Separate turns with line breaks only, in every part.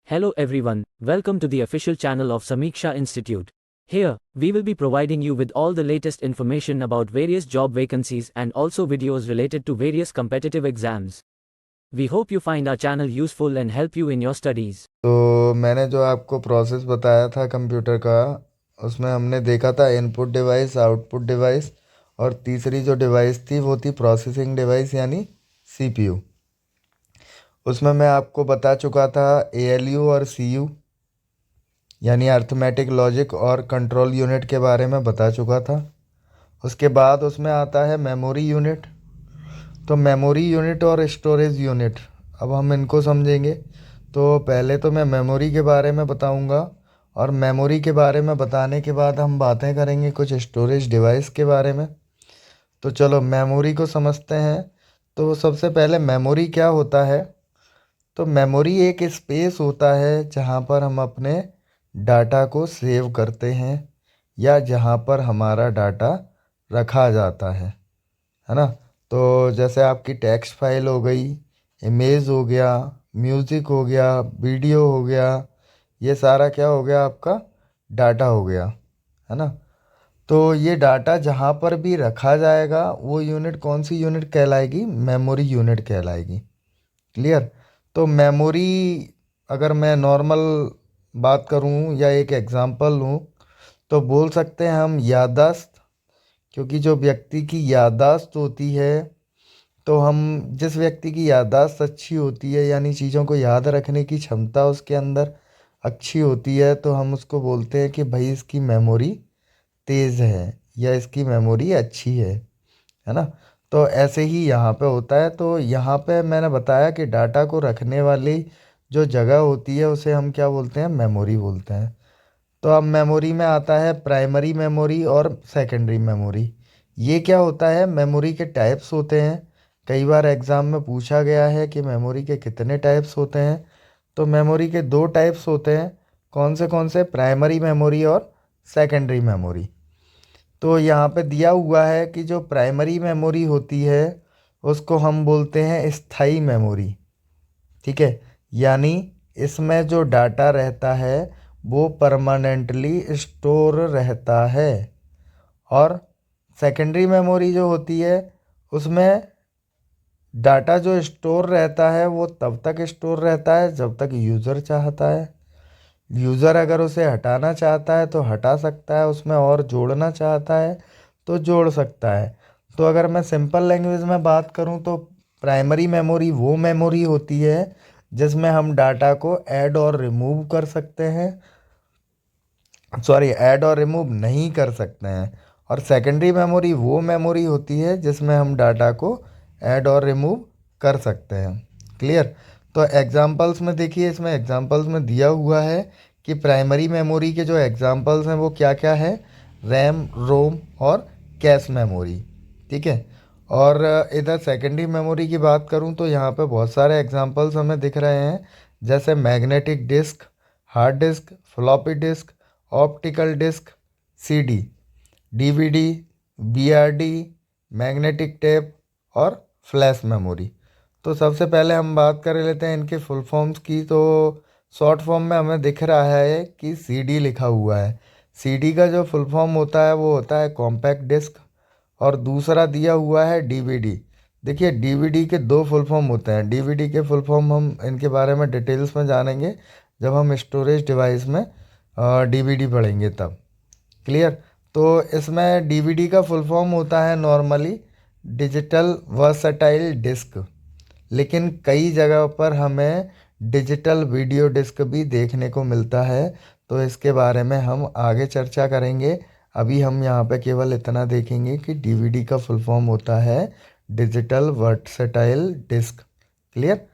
Hello everyone, welcome to the official channel of Samiksha Institute. Here, we will be providing you with all the latest information about various job vacancies and also videos related to various competitive exams. We hope you find our channel useful and help you in your studies.
तो मैंने जो आपको process बताया था computer का, उसमें हमने देखा था इनपुट डिवाइस, आउटपुट डिवाइस, और तीसरी जो डिवाइस थी वो थी प्रोसेसिंग डिवाइस यानी सीपीयू। उसमें मैं आपको बता चुका था एएलयू और सीयू यानी अर्थमेटिक लॉजिक और कंट्रोल यूनिट के बारे में बता चुका था। उसके बाद उसमें आता है मेमोरी यूनिट। तो मेमोरी यूनिट और स्टोरेज यूनिट, अब हम इनको समझेंगे। तो पहले तो मैं मेमोरी के बारे में बताऊंगा, और मेमोरी के बारे में बताने के बाद हम बातें करेंगे कुछ स्टोरेज डिवाइस के बारे में। तो चलो मेमोरी को समझते हैं। तो सबसे पहले मेमोरी क्या होता है? तो मेमोरी एक स्पेस होता है जहाँ पर हम अपने डाटा को सेव करते हैं, या जहाँ पर हमारा डाटा रखा जाता है ना। तो जैसे आपकी टेक्स्ट फाइल हो गई, इमेज हो गया, म्यूज़िक हो गया, वीडियो हो गया, ये सारा क्या हो गया? आपका डाटा हो गया, है ना। तो ये डाटा जहाँ पर भी रखा जाएगा वो यूनिट कौन सी यूनिट कहलाएगी? मेमोरी यूनिट कहलाएगी। क्लियर? तो मेमोरी, अगर मैं नॉर्मल बात करूँ या एक एग्जांपल लूँ, तो बोल सकते हैं हम याददाश्त। क्योंकि जो व्यक्ति की याददाश्त होती है, तो हम जिस व्यक्ति की याददाश्त अच्छी होती है यानी चीज़ों को याद रखने की क्षमता उसके अंदर अच्छी होती है, तो हम उसको बोलते हैं कि भाई इसकी मेमोरी तेज़ है या इसकी मेमोरी अच्छी है ना। तो ऐसे ही यहाँ पे होता है। तो यहाँ पे मैंने बताया कि डाटा को रखने वाली जो जगह होती है उसे हम क्या बोलते हैं? मेमोरी बोलते हैं। तो अब मेमोरी में आता है प्राइमरी मेमोरी और सेकेंडरी मेमोरी। ये क्या होता है? मेमोरी के टाइप्स होते हैं। कई बार एग्ज़ाम में पूछा गया है कि मेमोरी के कितने टाइप्स होते हैं। तो मेमोरी के दो टाइप्स होते हैं। कौन से? प्राइमरी मेमोरी और सेकेंडरी मेमोरी। तो यहाँ पे दिया हुआ है कि जो प्राइमरी मेमोरी होती है उसको हम बोलते हैं स्थायी मेमोरी। ठीक है, यानी इसमें जो डाटा रहता है वो परमानेंटली स्टोर रहता है। और सेकेंडरी मेमोरी जो होती है उसमें डाटा जो स्टोर रहता है वो तब तक स्टोर रहता है जब तक यूज़र चाहता है। यूज़र अगर उसे हटाना चाहता है तो हटा सकता है, उसमें और जोड़ना चाहता है तो जोड़ सकता है। तो अगर मैं सिंपल लैंग्वेज में बात करूं तो प्राइमरी मेमोरी वो मेमोरी होती है जिसमें हम डाटा को ऐड और रिमूव कर सकते हैं, सॉरी, ऐड और रिमूव नहीं कर सकते हैं। और सेकेंडरी मेमोरी वो मेमोरी होती है जिसमें हम डाटा को ऐड और रिमूव कर सकते हैं। क्लियर? तो एग्जांपल्स में देखिए, इसमें एग्जांपल्स में दिया हुआ है कि प्राइमरी मेमोरी के जो एग्जांपल्स हैं वो क्या क्या है? रैम, रोम और कैश मेमोरी। ठीक है। और इधर सेकेंडरी मेमोरी की बात करूं तो यहाँ पे बहुत सारे एग्जांपल्स हमें दिख रहे हैं, जैसे magnetic disk, hard disk, floppy disk, optical disk, CD, DVD, BRD, magnetic tape और फ्लैश मेमोरी। तो सबसे पहले हम बात कर लेते हैं इनके फुल फॉर्म्स की। तो शॉर्ट फॉर्म में हमें दिख रहा है कि सीडी लिखा हुआ है। सीडी का जो फुल फॉर्म होता है वो होता है कॉम्पैक्ट डिस्क। और दूसरा दिया हुआ है डीवीडी। देखिए, डीवीडी के दो फुल फॉर्म होते हैं। डीवीडी के फुल फॉर्म हम इनके बारे में डिटेल्स में जानेंगे जब हम स्टोरेज डिवाइस में डीवीडी पढ़ेंगे तब। क्लियर? तो इसमें डीवीडी का फुल फॉर्म होता है नॉर्मली डिजिटल वर्सटाइल डिस्क। लेकिन कई जगह पर हमें डिजिटल वीडियो डिस्क भी देखने को मिलता है। तो इसके बारे में हम आगे चर्चा करेंगे। अभी हम यहाँ पे केवल इतना देखेंगे कि डीवीडी का फुल फॉर्म होता है डिजिटल वर्सटाइल डिस्क। क्लियर?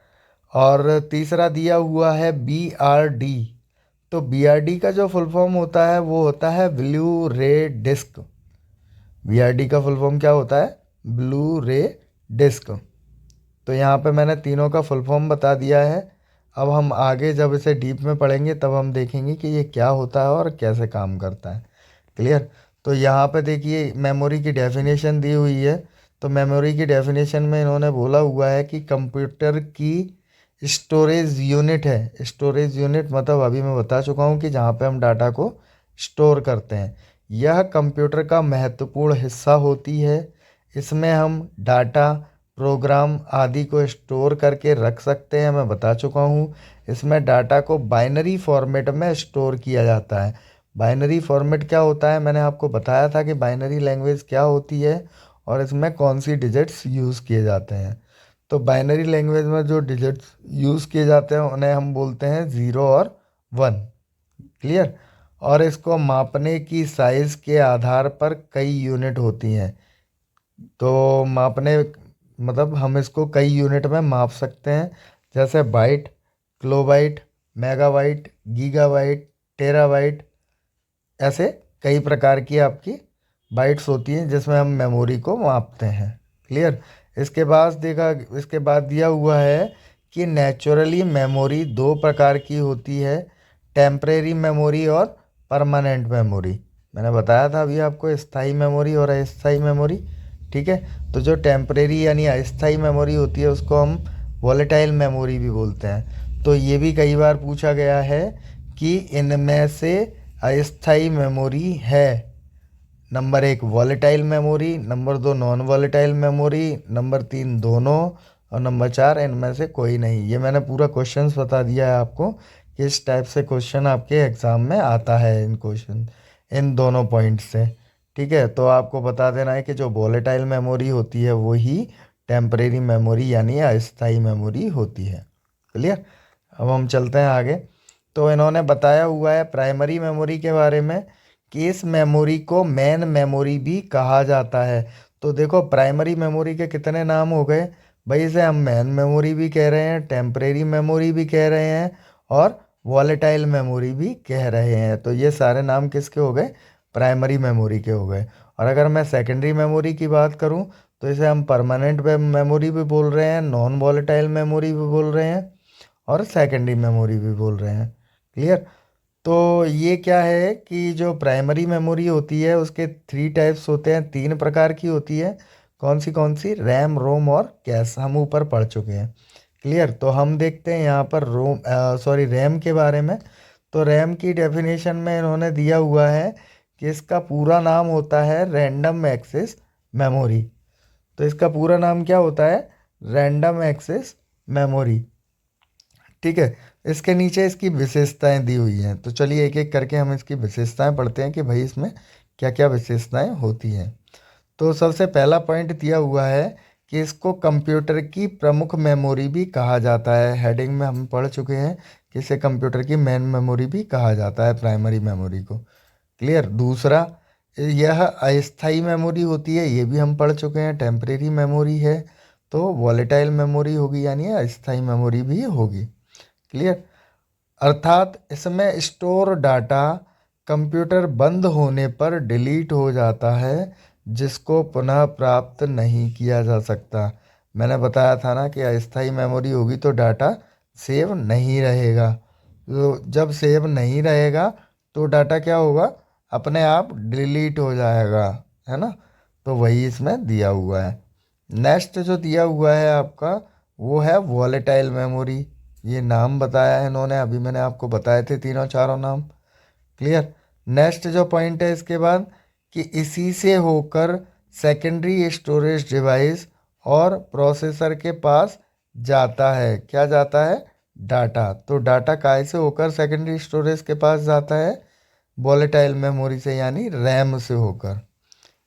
और तीसरा दिया हुआ है बीआरडी। तो बीआरडी का जो फुल फॉर्म होता है वो होता है ब्लू रे डिस्क। बीआरडी का फुल फॉर्म क्या होता है? ब्लू रे डिस्क। तो यहाँ पे मैंने तीनों का फुल फॉर्म बता दिया है। अब हम आगे जब इसे डीप में पढ़ेंगे तब हम देखेंगे कि ये क्या होता है और कैसे काम करता है। क्लियर? तो यहाँ पे देखिए मेमोरी की डेफिनेशन दी हुई है। तो मेमोरी की डेफिनेशन में इन्होंने बोला हुआ है कि कंप्यूटर की स्टोरेज यूनिट है। स्टोरेज यूनिट मतलब अभी मैं बता चुका हूँ कि जहाँ पे हम डाटा को स्टोर करते हैं। यह कंप्यूटर का महत्वपूर्ण हिस्सा होती है। इसमें हम डाटा, प्रोग्राम आदि को स्टोर करके रख सकते हैं, मैं बता चुका हूँ। इसमें डाटा को बाइनरी फॉर्मेट में स्टोर किया जाता है। बाइनरी फॉर्मेट क्या होता है, मैंने आपको बताया था कि बाइनरी लैंग्वेज क्या होती है और इसमें कौन सी डिजिट्स यूज़ किए जाते हैं। तो बाइनरी लैंग्वेज में जो डिजिट्स यूज़ किए जाते हैं उन्हें हम बोलते हैं 0 और 1। क्लियर। और इसको मापने की साइज़ के आधार पर कई यूनिट होती हैं। तो मापने मतलब हम इसको कई यूनिट में माप सकते हैं, जैसे byte, kilobyte, megabyte, gigabyte, terabyte. ऐसे कई प्रकार की आपकी बाइट्स होती हैं जिसमें हम मेमोरी को मापते हैं। क्लियर। इसके बाद दिया हुआ है कि नेचुरली मेमोरी दो प्रकार की होती है, टेम्परेरी मेमोरी और परमानेंट मेमोरी। मैंने बताया था अभी आपको, स्थायी मेमोरी और अस्थायी मेमोरी। ठीक है। तो जो टेम्परेरी यानी अस्थायी मेमोरी होती है उसको हम वॉलेटाइल मेमोरी भी बोलते हैं। तो ये भी कई बार पूछा गया है कि इनमें से अस्थायी मेमोरी है। Number 1 volatile memory, number 2 non volatile memory, number 3 दोनों, और नंबर 4 इनमें से कोई नहीं। ये मैंने पूरा क्वेश्चंस बता दिया है आपको कि इस टाइप से क्वेश्चन आपके एग्ज़ाम में आता है, इन क्वेश्चन इन दोनों पॉइंट से। ठीक है। तो आपको बता देना है कि जो वॉलेटाइल मेमोरी होती है वही टेम्परेरी मेमोरी यानी अस्थायी मेमोरी होती है। क्लियर। अब हम चलते हैं आगे। तो इन्होंने बताया हुआ है प्राइमरी मेमोरी के बारे में कि इस मेमोरी को मेन मेमोरी भी कहा जाता है। तो देखो प्राइमरी मेमोरी के कितने नाम हो गए भाई, इसे हम मेन मेमोरी भी कह रहे हैं, टेम्परेरी मेमोरी भी कह रहे हैं और वॉलेटाइल मेमोरी भी कह रहे हैं। तो ये सारे नाम किसके हो गए, प्राइमरी मेमोरी के हो गए। और अगर मैं सेकेंडरी मेमोरी की बात करूं तो इसे हम परमानेंट मेमोरी भी बोल रहे हैं, नॉन वॉलेटाइल मेमोरी भी बोल रहे हैं और सेकेंडरी मेमोरी भी बोल रहे हैं। क्लियर। तो ये क्या है कि जो प्राइमरी मेमोरी होती है उसके 3 टाइप्स होते हैं, 3 प्रकार की होती है। कौन सी, रैम, रोम और कैश, हम ऊपर पढ़ चुके हैं। क्लियर। तो हम देखते हैं यहाँ पर रैम के बारे में। तो रैम की डेफिनेशन में इन्होंने दिया हुआ है कि इसका पूरा नाम होता है रैंडम एक्सेस मेमोरी। तो इसका पूरा नाम क्या होता है, रैंडम एक्सेस मेमोरी। ठीक है। इसके नीचे इसकी विशेषताएं दी हुई हैं, तो चलिए एक एक करके हम इसकी विशेषताएं पढ़ते हैं कि भाई इसमें क्या क्या विशेषताएं होती हैं। तो सबसे पहला पॉइंट दिया हुआ है कि इसको कंप्यूटर की प्रमुख मेमोरी भी कहा जाता है। हेडिंग में हम पढ़ चुके हैं कि इसे कंप्यूटर की मेन मेमोरी भी कहा जाता है, प्राइमरी मेमोरी को। क्लियर। दूसरा, यह अस्थाई मेमोरी होती है, ये भी हम पढ़ चुके हैं, टेम्परेरी मेमोरी है। तो वॉलेटाइल मेमोरी होगी यानी अस्थाई मेमोरी भी होगी। क्लियर। अर्थात इसमें स्टोर डाटा कंप्यूटर बंद होने पर डिलीट हो जाता है, जिसको पुनः प्राप्त नहीं किया जा सकता। मैंने बताया था ना कि अस्थाई मेमोरी होगी तो डाटा सेव नहीं रहेगा। तो जब सेव नहीं रहेगा तो डाटा क्या होगा, अपने आप डिलीट हो जाएगा, है ना। तो वही इसमें दिया हुआ है। नेक्स्ट जो दिया हुआ है आपका वो है वॉलेटाइल मेमोरी। ये नाम बताया है इन्होंने, अभी मैंने आपको बताए थे तीनों चारों नाम। क्लियर। नेक्स्ट जो पॉइंट है इसके बाद कि इसी से होकर सेकेंडरी स्टोरेज डिवाइस और प्रोसेसर के पास जाता है। क्या जाता है, डाटा। तो डाटा काय से होकर सेकेंडरी स्टोरेज के पास जाता है, वॉलेटाइल मेमोरी से यानी रैम से होकर।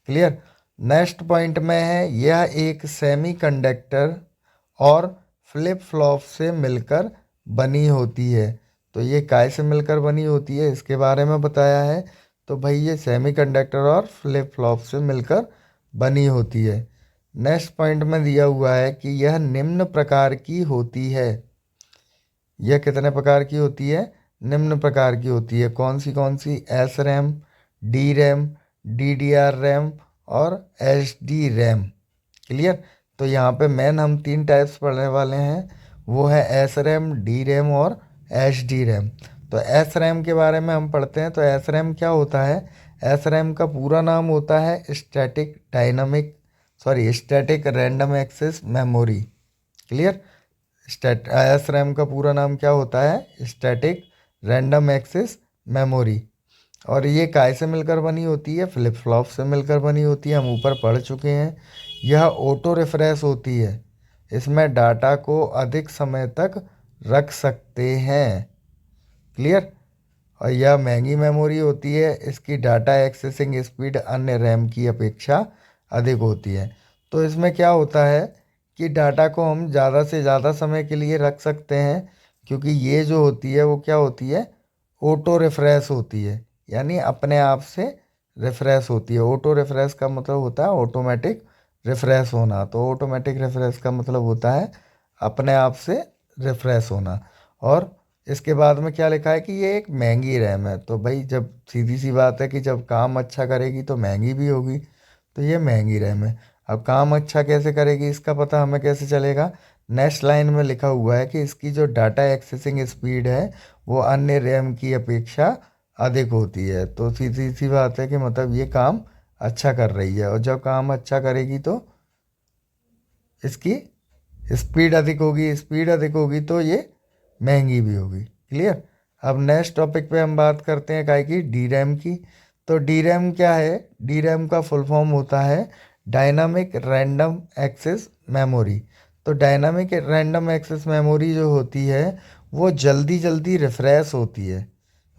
क्लियर। नेक्स्ट पॉइंट में है यह एक सेमीकंडक्टर और फ्लिप फ्लॉप से मिलकर बनी होती है। तो ये काय से मिलकर बनी होती है इसके बारे में बताया है। तो भाई ये सेमीकंडक्टर और फ्लिप फ्लॉप से मिलकर बनी होती है। नेक्स्ट पॉइंट में दिया हुआ है कि यह निम्न प्रकार की होती है। यह कितने प्रकार की होती है, निम्न प्रकार की होती है। कौन सी, S RAM, D RAM, D D R RAM और एच डी रैम। क्लियर। तो यहाँ पे मेन हम 3 टाइप्स पढ़ने वाले हैं, वो है एस रैम, डी रैम और एच डी रैम। तो एस रैम के बारे में हम पढ़ते हैं। तो एस रैम क्या होता है, एस रैम का पूरा नाम होता है static random access memory. Clear. S RAM का पूरा नाम क्या होता है? Static random access memory. और ये काय से मिलकर बनी होती है? फ्लिप फ्लॉप से मिलकर बनी होती है, हम ऊपर पढ़ चुके हैं। यह ऑटो रिफ्रेश होती है, इसमें डाटा को अधिक समय तक रख सकते हैं। क्लियर? और यह महंगी मेमोरी होती है, इसकी डाटा एक्सेसिंग स्पीड अन्य रैम की अपेक्षा अधिक होती है। तो इसमें क्या होता है कि डाटा को हम ज़्यादा से ज़्यादा समय के लिए रख सकते हैं, क्योंकि ये जो होती है वो क्या होती है? ऑटो रिफ्रेश होती है, यानी अपने आप से रिफ्रेश होती है। ऑटो रिफ्रेश का मतलब होता है ऑटोमेटिक रिफ्रेश होना। तो ऑटोमेटिक रिफ्रेश का मतलब होता है अपने आप से रिफ्रेश होना। और इसके बाद में क्या लिखा है कि ये एक महंगी रैम है। तो भाई जब सीधी सी बात है कि जब काम अच्छा करेगी तो महंगी भी होगी, तो ये महंगी रैम है। अब काम अच्छा कैसे करेगी इसका पता हमें कैसे चलेगा? नेक्स्ट लाइन में लिखा हुआ है कि इसकी जो डाटा एक्सेसिंग स्पीड है वो अन्य रैम की अपेक्षा अधिक होती है। तो सीधी सी बात है कि मतलब ये काम अच्छा कर रही है, और जब काम अच्छा करेगी तो इसकी स्पीड अधिक होगी, स्पीड अधिक होगी तो ये महंगी भी होगी। क्लियर? अब नेक्स्ट टॉपिक पे हम बात करते हैं काय की? डी रैम की। तो डी रैम क्या है? डी रैम का फुल फॉर्म होता है डायनामिक रैंडम एक्सेस मेमोरी। तो डायनामिक रैंडम एक्सेस मेमोरी जो होती है वो जल्दी जल्दी रिफ्रेश होती है।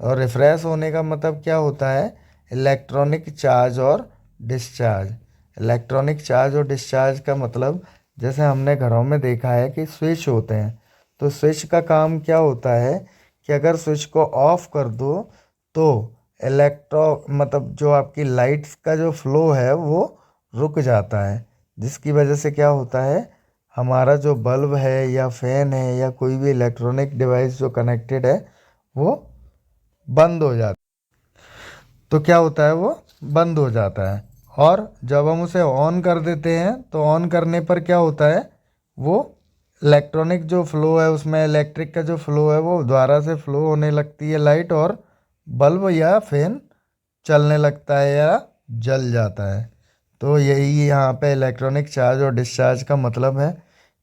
और रिफ्रेश होने का मतलब क्या होता है? इलेक्ट्रॉनिक चार्ज और डिस्चार्ज। इलेक्ट्रॉनिक चार्ज और डिस्चार्ज का मतलब, जैसे हमने घरों में देखा है कि स्विच होते हैं, तो स्विच का काम क्या होता है कि अगर स्विच को ऑफ कर दो तो मतलब जो आपकी लाइट्स का जो फ्लो है वो रुक जाता है, जिसकी वजह से क्या होता है, हमारा जो बल्ब है या फैन है या कोई भी इलेक्ट्रॉनिक डिवाइस जो कनेक्टेड है वो बंद हो जाता है। तो क्या होता है, वो बंद हो जाता है। और जब हम उसे ऑन कर देते हैं तो ऑन करने पर क्या होता है, वो इलेक्ट्रॉनिक जो फ्लो है उसमें इलेक्ट्रिक का जो फ्लो है वो द्वारा से फ्लो होने लगती है लाइट, और बल्ब या फैन चलने लगता है या जल जाता है। तो यही यहाँ पे इलेक्ट्रॉनिक चार्ज और डिस्चार्ज का मतलब है।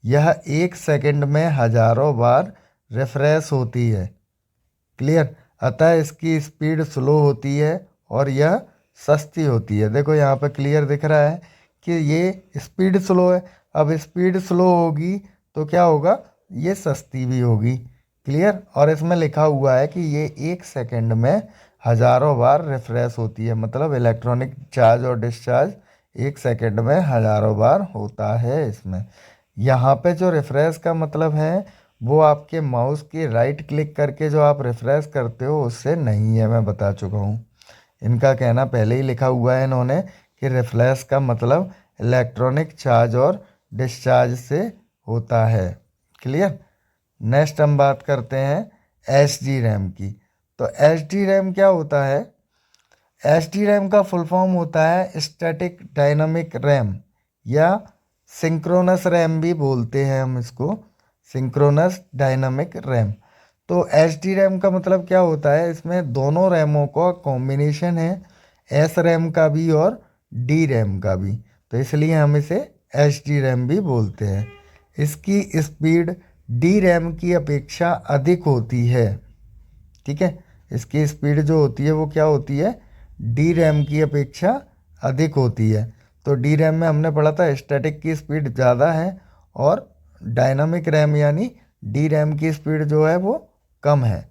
यह 1 सेकंड में हजारों बार रिफ्रेश होती है। क्लियर? अतः इसकी स्पीड स्लो होती है और यह सस्ती होती है। देखो यहाँ पे क्लियर दिख रहा है कि ये स्पीड स्लो है। अब स्पीड स्लो होगी तो क्या होगा, ये सस्ती भी होगी। क्लियर? और इसमें लिखा हुआ है कि ये 1 सेकंड में हजारों बार रिफ्रेश होती है, मतलब इलेक्ट्रॉनिक चार्ज और डिस्चार्ज 1 सेकंड में हजारों बार होता है इसमें। यहाँ पे जो रिफ्रेश का मतलब है वो आपके माउस के राइट क्लिक करके जो आप रिफ्रेश करते हो उससे नहीं है, मैं बता चुका हूँ। इनका कहना पहले ही लिखा हुआ है इन्होंने कि रिफ्रेश का मतलब इलेक्ट्रॉनिक चार्ज और डिस्चार्ज से होता है। क्लियर? नेक्स्ट हम बात करते हैं एच डी रैम की। तो एच डी रैम क्या होता है? एच डी रैम का फुल फॉर्म होता है स्टैटिक डायनामिक रैम, या सिंक्रोनस रैम भी बोलते हैं हम इसको, सिंक्रोनस डायनामिक रैम। तो एच डी रैम का मतलब क्या होता है, इसमें दोनों रैमों का कॉम्बिनेशन है, एस रैम का भी और डी रैम का भी, तो इसलिए हम इसे एच डी रैम भी बोलते हैं। इसकी स्पीड डी रैम की अपेक्षा अधिक होती है। ठीक है? इसकी स्पीड जो होती है वो क्या होती है, डी रैम की अपेक्षा अधिक होती है। तो डी रैम में हमने पढ़ा था स्टैटिक की स्पीड ज़्यादा है, और डायनामिक रैम यानी डी रैम की स्पीड जो है वो कम है।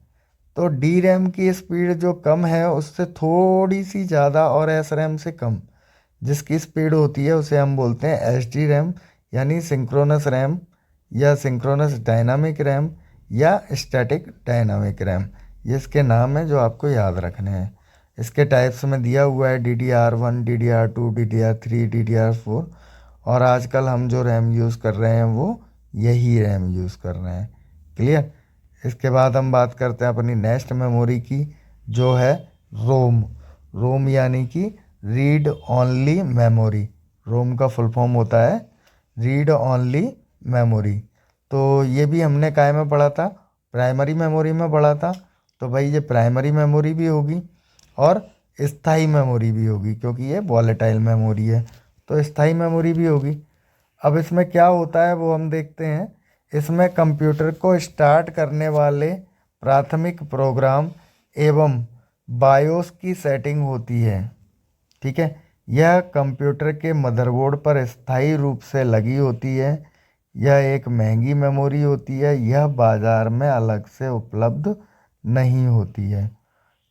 तो डी रैम की स्पीड जो कम है उससे थोड़ी सी ज़्यादा और एस रैम से कम जिसकी स्पीड होती है उसे हम बोलते हैं एच डी रैम, यानी सिंक्रोनस रैम या सिंक्रोनस डायनामिक रैम या स्टैटिक डायनामिक रैम। ये इसके नाम है जो आपको याद रखने हैं। इसके टाइप्स में दिया हुआ है DDR1, DDR2, DDR3, DDR4, और आजकल हम जो रैम यूज़ कर रहे हैं वो यही रैम यूज़ कर रहे हैं। क्लियर? इसके बाद हम बात करते हैं अपनी नेक्स्ट मेमोरी की, जो है रोम। रोम यानी कि रीड ओनली मेमोरी। रोम का फुल फॉर्म होता है रीड ओनली मेमोरी। तो ये भी हमने काय में पढ़ा था, प्राइमरी मेमोरी में पढ़ा था। तो भाई ये प्राइमरी मेमोरी भी होगी और स्थाई मेमोरी भी होगी, क्योंकि ये वॉलेटाइल मेमोरी है, तो स्थाई मेमोरी भी होगी। अब इसमें क्या होता है वो हम देखते हैं। इसमें कंप्यूटर को स्टार्ट करने वाले प्राथमिक प्रोग्राम एवं बायोस की सेटिंग होती है। ठीक है, यह कंप्यूटर के मदरबोर्ड पर स्थायी रूप से लगी होती है। यह एक महंगी मेमोरी होती है, यह बाज़ार में अलग से उपलब्ध नहीं होती है,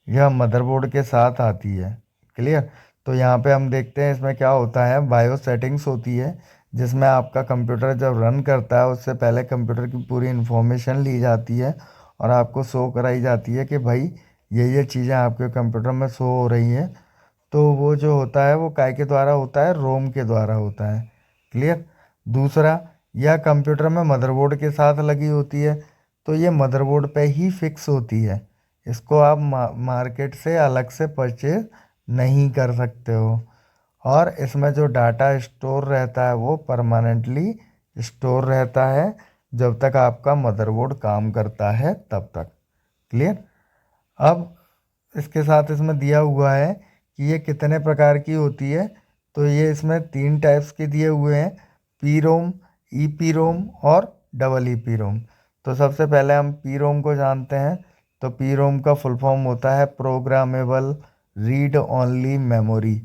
यह मदरबोर्ड के साथ आती है। क्लियर। तो यहाँ पे हम देखते हैं इसमें क्या होता है, बायो सेटिंग्स होती है जिसमें आपका कंप्यूटर जब रन करता है उससे पहले कंप्यूटर की पूरी इन्फॉर्मेशन ली जाती है और आपको शो कराई जाती है कि भाई ये चीज़ें आपके कंप्यूटर में शो हो रही हैं। तो वो जो होता है वो काय के द्वारा होता है, रोम के द्वारा होता है। क्लियर। दूसरा, यह कंप्यूटर में मदरबोर्ड के साथ लगी होती है, तो ये मदरबोर्ड पे ही फिक्स होती है, इसको आप मार्केट से अलग से परचेज नहीं कर सकते हो। और इसमें जो डाटा स्टोर रहता है वो परमानेंटली स्टोर रहता है जब तक आपका मदरबोर्ड काम करता है तब तक। क्लियर। अब इसके साथ इसमें दिया हुआ है कि ये कितने प्रकार की होती है, तो ये इसमें 3 टाइप्स के दिए हुए हैं, P ROM, E P ROM और डबल ई पी रोम। तो सबसे पहले हम पी रोम को जानते हैं। तो पी रोम का फुल फॉर्म होता है programmable read only memory.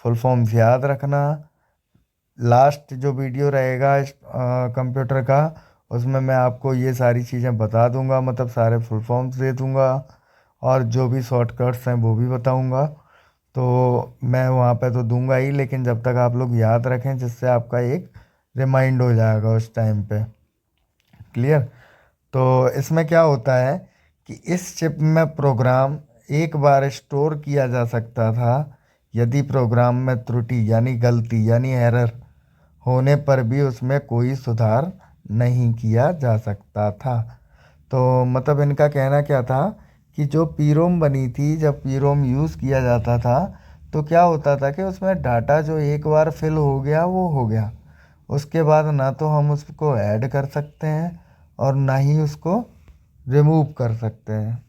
Full forms याद रखना। लास्ट जो वीडियो रहेगा इस कंप्यूटर का, उसमें मैं आपको ये सारी चीज़ें बता दूंगा, मतलब सारे फुल फॉर्म्स दे दूंगा और जो भी शॉर्टकट्स हैं वो भी बताऊंगा। तो मैं वहाँ पे तो दूंगा ही, लेकिन जब तक आप लोग याद रखें जिससे आपका एक रिमाइंड हो जाएगा उस टाइम पे। क्लियर। तो इसमें क्या होता है कि इस चिप में प्रोग्राम एक बार स्टोर किया जा सकता था। यदि प्रोग्राम में त्रुटि यानी गलती यानी एरर होने पर भी उसमें कोई सुधार नहीं किया जा सकता था। तो मतलब इनका कहना क्या था कि जो पीरोम बनी थी, जब पीरोम यूज़ किया जाता था तो क्या होता था कि उसमें डाटा जो एक बार फिल हो गया वो हो गया, उसके बाद ना तो हम उसको ऐड कर सकते हैं और ना ही उसको रिमूव कर सकते हैं।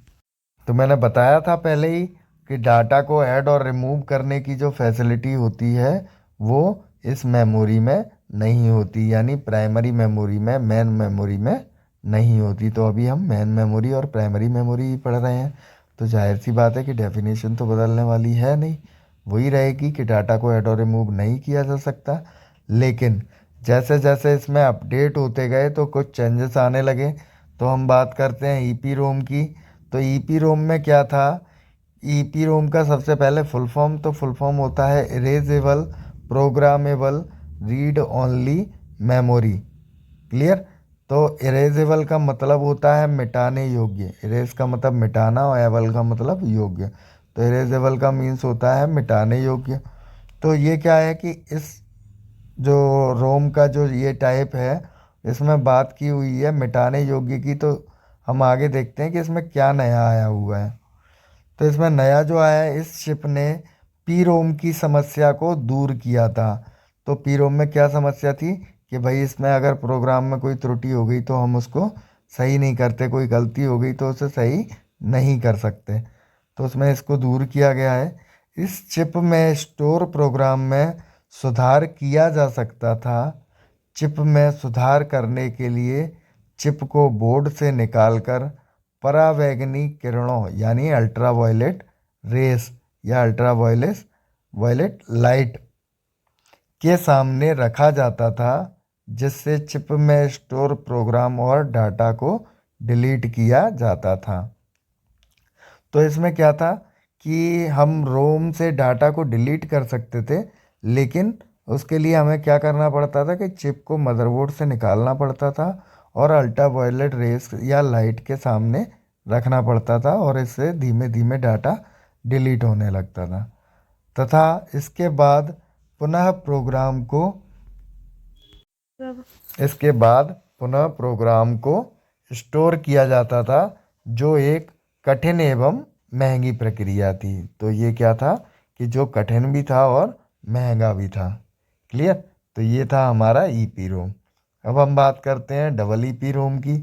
तो मैंने बताया था पहले ही कि डाटा को ऐड और रिमूव करने की जो फैसिलिटी होती है वो इस मेमोरी में नहीं होती, यानी प्राइमरी मेमोरी में, मेन मेमोरी में नहीं होती। तो अभी हम मेन मेमोरी और प्राइमरी मेमोरी पढ़ रहे हैं, तो जाहिर सी बात है कि डेफिनेशन तो बदलने वाली है नहीं, वही रहेगी कि डाटा को ऐड और रिमूव नहीं किया जा सकता। लेकिन जैसे जैसे इसमें अपडेट होते गए तो कुछ चेंजेस आने लगे। तो हम बात करते हैं ईपी रोम की। तो ईपी रोम में क्या था, ईपी रोम का सबसे पहले फुल फॉर्म, तो फुल फॉर्म होता है erasable programmable read only memory. Clear. तो इरेजेबल का मतलब होता है मिटाने योग्य, इरेज का मतलब मिटाना और एबल का मतलब योग्य। तो इरेजेबल का मीन्स होता है मिटाने योग्य। तो ये क्या है कि इस जो रोम का जो ये टाइप है इसमें बात की हुई है मिटाने योग्य की। तो हम आगे देखते हैं कि इसमें क्या नया आया हुआ है। तो इसमें नया जो आया है, इस चिप ने पी रोम की समस्या को दूर किया था। तो पी रोम में क्या समस्या थी कि भाई इसमें अगर प्रोग्राम में कोई त्रुटि हो गई तो हम उसको सही नहीं करते, कोई गलती हो गई तो उसे सही नहीं कर सकते, तो उसमें इसको दूर किया गया है। इस चिप में स्टोर प्रोग्राम में सुधार किया जा सकता था। चिप में सुधार करने के लिए चिप को बोर्ड से निकालकर परावैंगनी किरणों यानी अल्ट्रावायलेट रेस या अल्ट्रावायलेट वायलेट लाइट के सामने रखा जाता था, जिससे चिप में स्टोर प्रोग्राम और डाटा को डिलीट किया जाता था। तो इसमें क्या था कि हम रोम से डाटा को डिलीट कर सकते थे, लेकिन उसके लिए हमें क्या करना पड़ता था कि चिप को मदरबोर्ड से निकालना पड़ता था और अल्ट्रावायलेट रेस या लाइट के सामने रखना पड़ता था, और इससे धीमे धीमे डाटा डिलीट होने लगता था। तथा इसके बाद पुनः प्रोग्राम को इसके बाद पुनः प्रोग्राम को स्टोर किया जाता था, जो एक कठिन एवं महंगी प्रक्रिया थी। तो ये क्या था कि जो कठिन भी था और महंगा भी था। क्लियर। तो ये था हमारा ईपी रोम। अब हम बात करते हैं डबल ईपी रोम की।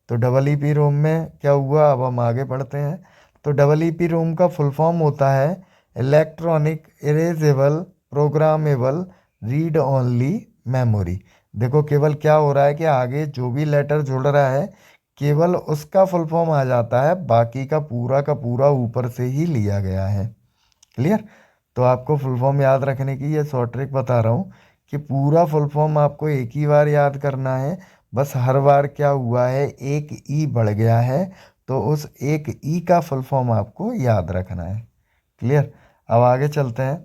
तो डबल ईपी रोम में क्या हुआ, अब हम आगे बढ़ते हैं। तो डबल ईपी रोम का फुल फॉर्म होता है electronic erasable programmable read only memory. देखो केवल क्या हो रहा है कि आगे जो भी लेटर जुड़ रहा है केवल उसका फुल फॉर्म आ जाता है, बाकी का पूरा ऊपर से ही लिया गया है। क्लियर। तो आपको फुल फॉर्म याद रखने की ये शॉर्ट ट्रिक बता रहा हूँ कि पूरा फुल फॉर्म आपको एक ही बार याद करना है। बस हर बार क्या हुआ है, एक ई बढ़ गया है, तो उस एक ई का फुल फॉर्म आपको याद रखना है। क्लियर। अब आगे चलते हैं।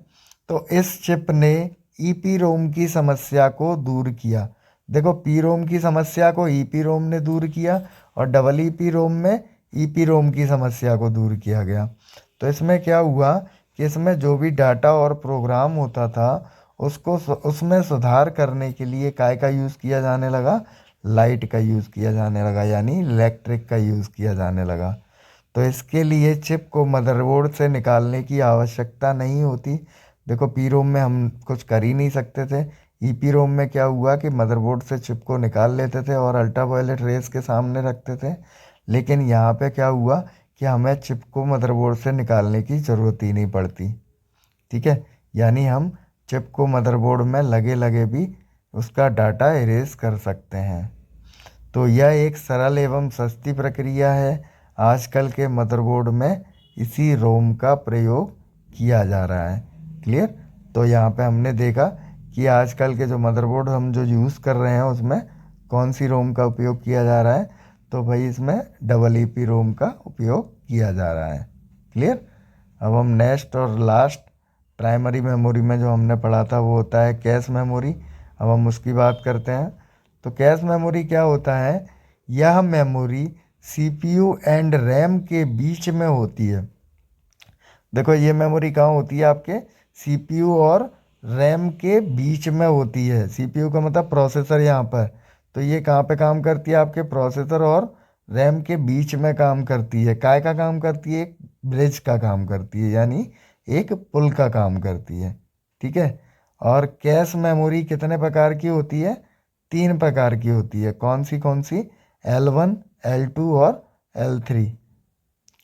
तो इस चिप ने ईपी रोम की समस्या को दूर किया। देखो पी रोम की समस्या को ईपी रोम ने दूर किया और डबल ईपी रोम में ईपी रोम की समस्या को दूर किया गया। तो इसमें क्या हुआ कि इसमें जो भी डाटा और प्रोग्राम होता था उसको उसमें सुधार करने के लिए काय का यूज़ किया जाने लगा, लाइट का यूज़ किया जाने लगा, यानी इलेक्ट्रिक का यूज़ किया जाने लगा। तो इसके लिए चिप को मदरबोर्ड से निकालने की आवश्यकता नहीं होती। देखो पी रोम में हम कुछ कर ही नहीं सकते थे। ईपी रोम में क्या हुआ कि मदरबोर्ड से चिप को निकाल लेते थे और अल्ट्रावायलेट रेस के सामने रखते थे। लेकिन यहाँ पे क्या हुआ कि हमें चिप को मदरबोर्ड से निकालने की ज़रूरत ही नहीं पड़ती। ठीक है। यानी हम चिप को मदरबोर्ड में लगे लगे भी उसका डाटा इरेज कर सकते हैं। तो यह एक सरल एवं सस्ती प्रक्रिया है। आजकल के मदरबोर्ड में इसी रोम का प्रयोग किया जा रहा है। क्लियर। तो यहाँ पे हमने देखा कि आजकल के जो मदरबोर्ड हम जो यूज़ कर रहे हैं उसमें कौन सी रोम का उपयोग किया जा रहा है। तो भाई इसमें डबल ईपी रोम का उपयोग किया जा रहा है। क्लियर। अब हम नेक्स्ट और लास्ट प्राइमरी मेमोरी में जो हमने पढ़ा था वो होता है कैश मेमोरी। अब हम उसकी बात करते हैं। तो कैश मेमोरी क्या होता है, यह मेमोरी सीपीयू एंड रैम के बीच में होती है। देखो ये मेमोरी कहाँ होती है, आपके सीपीयू और रैम के बीच में होती है। सीपीयू का मतलब प्रोसेसर यहाँ पर। तो ये कहाँ पे काम करती है, आपके प्रोसेसर और रैम के बीच में काम करती है। काय का काम करती है, एक ब्रिज का काम करती है, यानी एक पुल का काम करती है। ठीक है। और कैश मेमोरी कितने प्रकार की होती है, 3 प्रकार की होती है। कौन सी, L1, L2 और L3।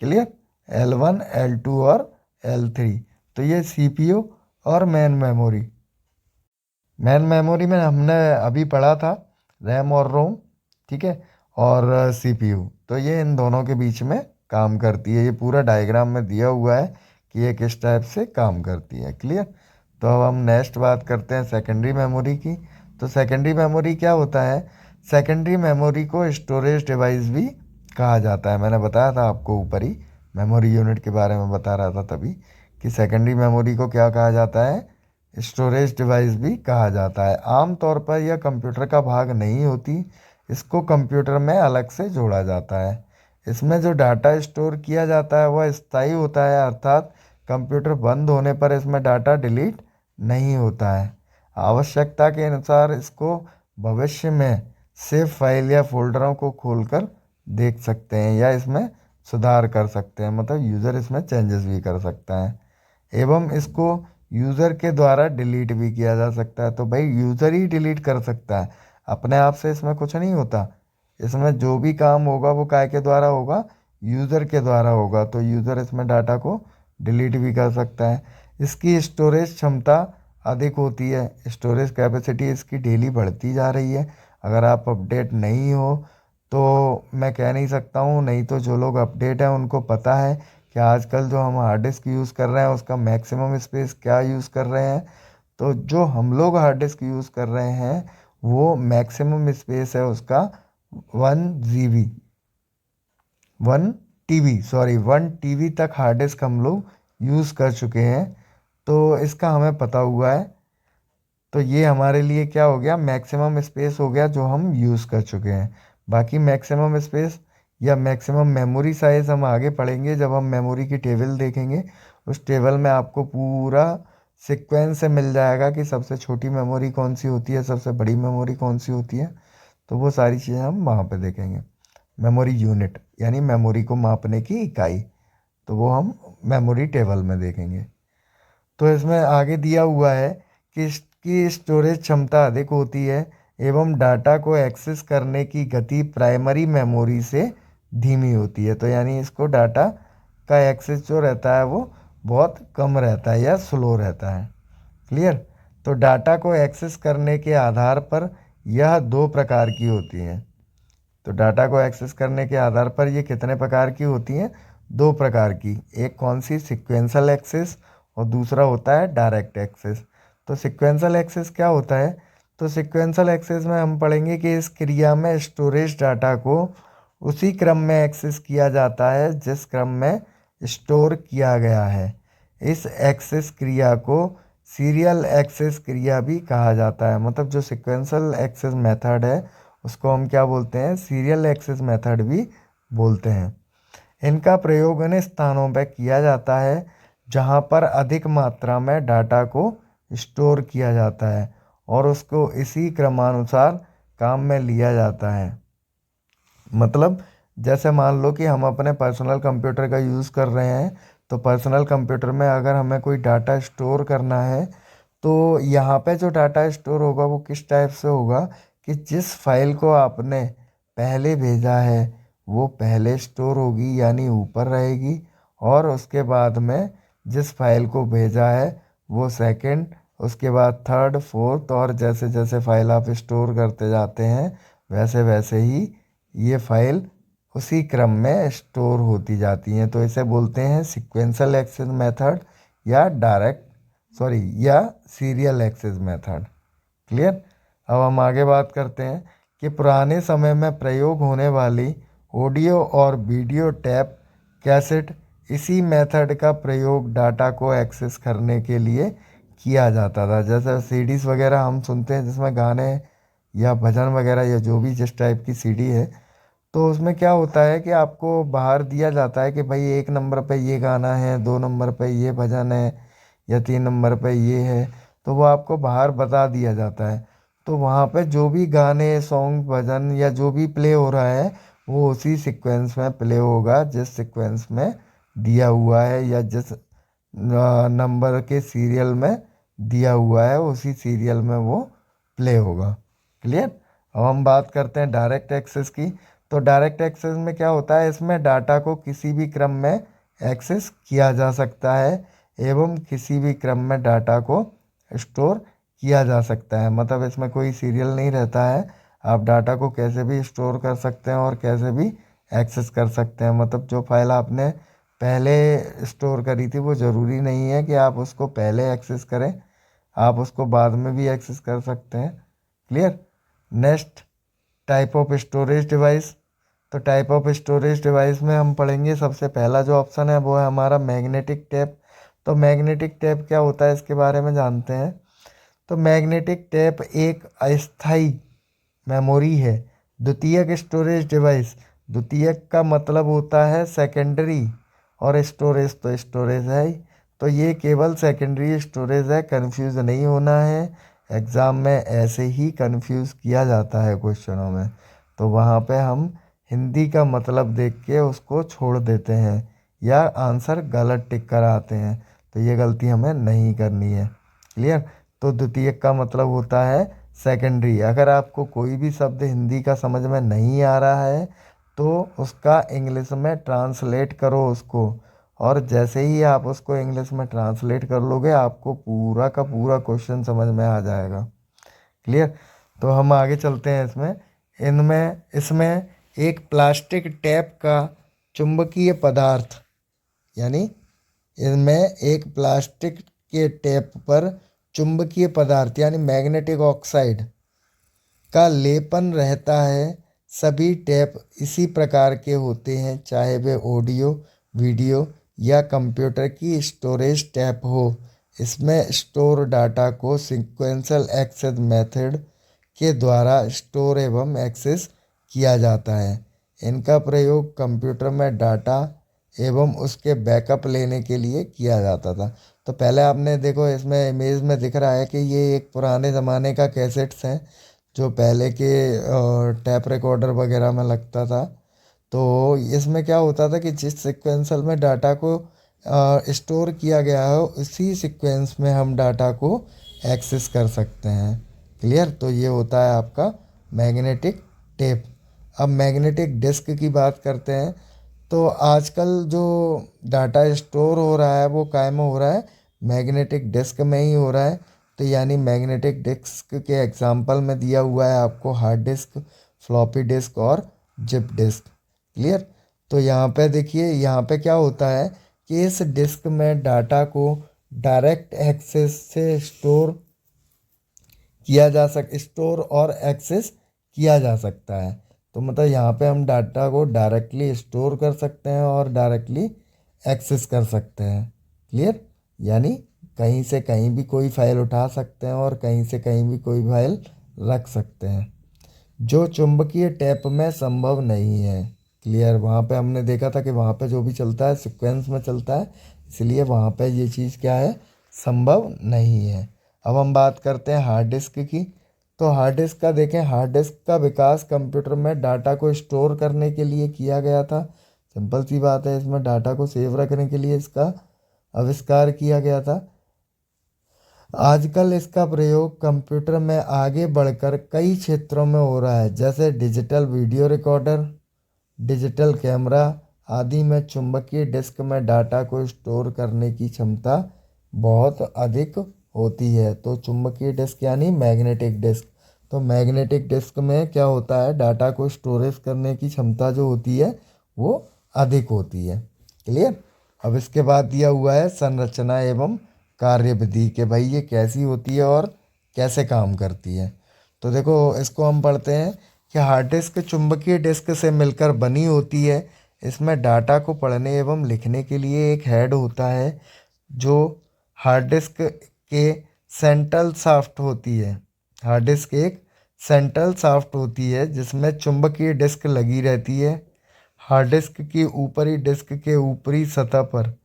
क्लियर। L1, L2 और L3। तो ये सीपीयू और मेन मेमोरी में हमने अभी पढ़ा था रैम और रोम। ठीक है। और सीपीयू तो ये इन दोनों के बीच में काम करती है। ये पूरा डायग्राम में दिया हुआ है कि ये किस टाइप से काम करती है। क्लियर। तो अब हम नेक्स्ट बात करते हैं सेकेंडरी मेमोरी की। तो सेकेंडरी मेमोरी क्या होता है, सेकेंडरी मेमोरी को स्टोरेज डिवाइस भी कहा जाता है। मैंने बताया था आपको ऊपर ही मेमोरी यूनिट के बारे में बता रहा था तभी कि सेकेंडरी मेमोरी को क्या कहा जाता है, स्टोरेज डिवाइस भी कहा जाता है। आमतौर पर यह कंप्यूटर का भाग नहीं होती, इसको कंप्यूटर में अलग से जोड़ा जाता है। इसमें जो डाटा स्टोर किया जाता है वह स्थायी होता है, अर्थात कंप्यूटर बंद होने पर इसमें डाटा डिलीट नहीं होता है। आवश्यकता के अनुसार इसको भविष्य में सेव फाइल या फोल्डरों को खोलकर देख सकते हैं या इसमें सुधार कर सकते हैं, मतलब यूज़र इसमें चेंजेस भी कर सकता है। एवं इसको यूज़र के द्वारा डिलीट भी किया जा सकता है। तो भाई यूज़र ही डिलीट कर सकता है, अपने आप से इसमें कुछ नहीं होता। इसमें जो भी काम होगा वो काय के द्वारा होगा, यूज़र के द्वारा होगा। तो यूज़र इसमें डाटा को डिलीट भी कर सकता है। इसकी स्टोरेज क्षमता अधिक होती है, स्टोरेज कैपेसिटी इसकी डेली बढ़ती जा रही है। अगर आप अपडेट नहीं हो तो मैं कह नहीं सकता हूँ, नहीं तो जो लोग अपडेट हैं उनको पता है कि आजकल जो हम हार्ड डिस्क यूज़ कर रहे हैं उसका मैक्सिमम स्पेस क्या यूज़ कर रहे हैं। तो जो हम लोग हार्ड डिस्क यूज़ कर रहे हैं वो मैक्सिमम स्पेस है उसका 1 GB, 1 TB तक हार्ड डिस्क हम लोग यूज़ कर चुके हैं। तो इसका हमें पता हुआ है। तो ये हमारे लिए क्या हो गया, मैक्सिमम स्पेस हो गया जो हम यूज़ कर चुके हैं। बाकी मैक्सिमम स्पेस या मैक्सिमम मेमोरी साइज़ हम आगे पढ़ेंगे जब हम मेमोरी की टेबल देखेंगे। उस टेबल में आपको पूरा सीक्वेंस से मिल जाएगा कि सबसे छोटी मेमोरी कौन सी होती है, सबसे बड़ी मेमोरी कौन सी होती है। तो वो सारी चीज़ें हम वहाँ पे देखेंगे। मेमोरी यूनिट यानी मेमोरी को मापने की इकाई, तो वो हम मेमोरी टेबल में देखेंगे। तो इसमें आगे दिया हुआ है कि इसकी स्टोरेज क्षमता अधिक होती है एवं डाटा को एक्सेस करने की गति प्राइमरी मेमोरी से धीमी होती है। तो यानी इसको डाटा का एक्सेस जो रहता है वो बहुत कम रहता है या स्लो रहता है। क्लियर। तो डाटा को एक्सेस करने के आधार पर यह दो प्रकार की होती हैं। तो डाटा को एक्सेस करने के आधार पर ये कितने प्रकार की होती हैं? दो प्रकार की। एक कौन सी? सिक्वेंशियल एक्सेस, और दूसरा होता है डायरेक्ट एक्सेस। तो सिक्वेंशियल एक्सेस क्या होता है? तो सिक्वेंशियल एक्सेस में हम पढ़ेंगे कि इस क्रिया में स्टोरेज डाटा को उसी क्रम में एक्सेस किया जाता है जिस क्रम में स्टोर किया गया है। इस एक्सेस क्रिया को सीरियल एक्सेस क्रिया भी कहा जाता है। मतलब जो सिक्वेंशियल एक्सेस मेथड है उसको हम क्या बोलते हैं? सीरियल एक्सेस मेथड भी बोलते हैं। इनका प्रयोग उन स्थानों पर किया जाता है जहाँ पर अधिक मात्रा में डाटा को स्टोर किया जाता है और उसको इसी क्रमानुसार काम में लिया जाता है। मतलब जैसे मान लो कि हम अपने पर्सनल कंप्यूटर का यूज़ कर रहे हैं, तो पर्सनल कंप्यूटर में अगर हमें कोई डाटा स्टोर करना है तो यहाँ पे जो डाटा स्टोर होगा वो किस टाइप से होगा कि जिस फाइल को आपने पहले भेजा है वो पहले स्टोर होगी, यानी ऊपर रहेगी, और उसके बाद में जिस फाइल को भेजा है वो सेकंड, उसके बाद थर्ड, फोर्थ, और जैसे जैसे फाइल आप स्टोर करते जाते हैं वैसे वैसे ही ये फाइल उसी क्रम में स्टोर होती जाती हैं। तो इसे बोलते हैं सीक्वेंशियल एक्सेस मेथड या या सीरियल एक्सेस मेथड। क्लियर? अब हम आगे बात करते हैं कि पुराने समय में प्रयोग होने वाली ऑडियो और वीडियो टेप कैसेट इसी मेथड का प्रयोग डाटा को एक्सेस करने के लिए किया जाता था। जैसे सीडीज़ वगैरह हम सुनते हैं जिसमें गाने या भजन वगैरह या जो भी जिस टाइप की सीडी है, तो उसमें क्या होता है कि आपको बाहर दिया जाता है कि भाई 1 नंबर पे ये गाना है, 2 नंबर पे ये भजन है, या 3 नंबर पे ये है। तो वो आपको बाहर बता दिया जाता है। तो वहाँ पे जो भी गाने, सॉन्ग, भजन या जो भी प्ले हो रहा है वो उसी सीक्वेंस में प्ले होगा जिस सीक्वेंस में दिया हुआ है, या जिस नंबर के सीरियल में दिया हुआ है उसी सीरियल में वो प्ले होगा। क्लियर? अब हम बात करते हैं डायरेक्ट एक्सेस की। तो डायरेक्ट एक्सेस में क्या होता है? इसमें डाटा को किसी भी क्रम में एक्सेस किया जा सकता है एवं किसी भी क्रम में डाटा को स्टोर किया जा सकता है। मतलब इसमें कोई सीरियल नहीं रहता है, आप डाटा को कैसे भी स्टोर कर सकते हैं और कैसे भी एक्सेस कर सकते हैं। मतलब जो फाइल आपने पहले स्टोर करी थी वो ज़रूरी नहीं है कि आप उसको पहले एक्सेस करें, आप उसको बाद में भी एक्सेस कर सकते हैं। Clear? Next, type of storage device. तो टाइप ऑफ स्टोरेज डिवाइस में हम पढ़ेंगे, सबसे पहला जो ऑप्शन है वो है हमारा मैग्नेटिक टेप। तो मैग्नेटिक टेप क्या होता है इसके बारे में जानते हैं। तो मैग्नेटिक टेप एक अस्थाई मेमोरी है। द्वितीयक स्टोरेज डिवाइस, द्वितीयक का मतलब होता है सेकेंडरी, और स्टोरेज तो स्टोरेज है ही। तो ये केवल सेकेंडरी स्टोरेज है, कंफ्यूज नहीं होना है। एग्ज़ाम में ऐसे ही कंफ्यूज किया जाता है क्वेश्चनों में, तो वहाँ पे हम हिंदी का मतलब देख के उसको छोड़ देते हैं या आंसर गलत टिक कर आते हैं। तो ये गलती हमें नहीं करनी है। क्लियर? तो द्वितीयक का मतलब होता है सेकेंडरी। अगर आपको कोई भी शब्द हिंदी का समझ में नहीं आ रहा है तो उसका इंग्लिश में ट्रांसलेट करो उसको, और जैसे ही आप उसको इंग्लिश में ट्रांसलेट कर लोगे आपको पूरा का पूरा क्वेश्चन समझ में आ जाएगा। क्लियर? तो हम आगे चलते हैं। इसमें एक प्लास्टिक टैप का चुंबकीय पदार्थ, यानी इनमें एक प्लास्टिक के टैप पर चुंबकीय पदार्थ यानी मैग्नेटिक ऑक्साइड का लेपन रहता है। सभी टैप इसी प्रकार के होते हैं, चाहे वे ऑडियो, वीडियो या कंप्यूटर की स्टोरेज टैप हो। इसमें स्टोर डाटा को सीक्वेंशियल एक्सेस मेथड के द्वारा स्टोर एवं एक्सेस किया जाता है। इनका प्रयोग कंप्यूटर में डाटा एवं उसके बैकअप लेने के लिए किया जाता था। तो पहले आपने देखो इसमें इमेज में दिख रहा है कि ये एक पुराने ज़माने का कैसेट्स हैं जो पहले के टैप रिकॉर्डर वगैरह में लगता था। तो इसमें क्या होता था कि जिस सीक्वेंसल में डाटा को स्टोर किया गया है उसी सीक्वेंस में हम डाटा को एक्सेस कर सकते हैं। क्लियर? तो ये होता है आपका मैग्नेटिक टेप। अब मैग्नेटिक डिस्क की बात करते हैं। तो आजकल जो डाटा स्टोर हो रहा है वो काय में हो रहा है? मैग्नेटिक डिस्क में ही हो रहा है। तो यानी मैग्नेटिक डिस्क के एग्जाम्पल में दिया हुआ है आपको हार्ड डिस्क, फ्लॉपी डिस्क और जिप डिस्क। क्लियर। तो यहाँ पे देखिए, यहाँ पे क्या होता है कि इस डिस्क में डाटा को डायरेक्ट एक्सेस से स्टोर और एक्सेस किया जा सकता है। तो मतलब यहाँ पे हम डाटा को डायरेक्टली स्टोर कर सकते हैं और डायरेक्टली एक्सेस कर सकते हैं। क्लियर। यानी कहीं से कहीं भी कोई फाइल उठा सकते हैं और कहीं से कहीं भी कोई फाइल रख सकते हैं, जो चुंबकीय टैप में संभव नहीं है। क्लियर। वहाँ पे हमने देखा था कि वहाँ पे जो भी चलता है सीक्वेंस में चलता है, इसलिए वहाँ पे ये चीज़ क्या है, संभव नहीं है। अब हम बात करते हैं हार्ड डिस्क की। तो हार्ड डिस्क का देखें, हार्ड डिस्क का विकास कंप्यूटर में डाटा को स्टोर करने के लिए किया गया था। सिंपल सी बात है, इसमें डाटा को सेव रखने के लिए इसका आविष्कार किया गया था। आजकल इसका प्रयोग कंप्यूटर में आगे बढ़कर कई क्षेत्रों में हो रहा है, जैसे digital video recorder, digital camera आदि में चुंबकीय डिस्क में डाटा को स्टोर करने की क्षमता बहुत अधिक होती है। तो चुंबकीय डिस्क यानी मैग्नेटिक डिस्क। तो मैग्नेटिक डिस्क में क्या होता है, डाटा को स्टोरेज करने की क्षमता जो होती है वो अधिक होती है। क्लियर। अब इसके बाद दिया हुआ है संरचना एवं कार्यविधि, के भाई ये कैसी होती है और कैसे काम करती है। तो देखो, इसको हम पढ़ते हैं कि हार्ड डिस्क चुंबकीय डिस्क से मिलकर बनी होती है। इसमें डाटा को पढ़ने एवं लिखने के लिए एक हेड होता है, जो हार्ड डिस्क के सेंट्रल शाफ्ट होती है। हार्ड डिस्क एक सेंट्रल शाफ्ट होती है जिसमें चुंबकीय डिस्क लगी रहती है। हार्ड डिस्क की ऊपरी डिस्क के ऊपरी सतह पर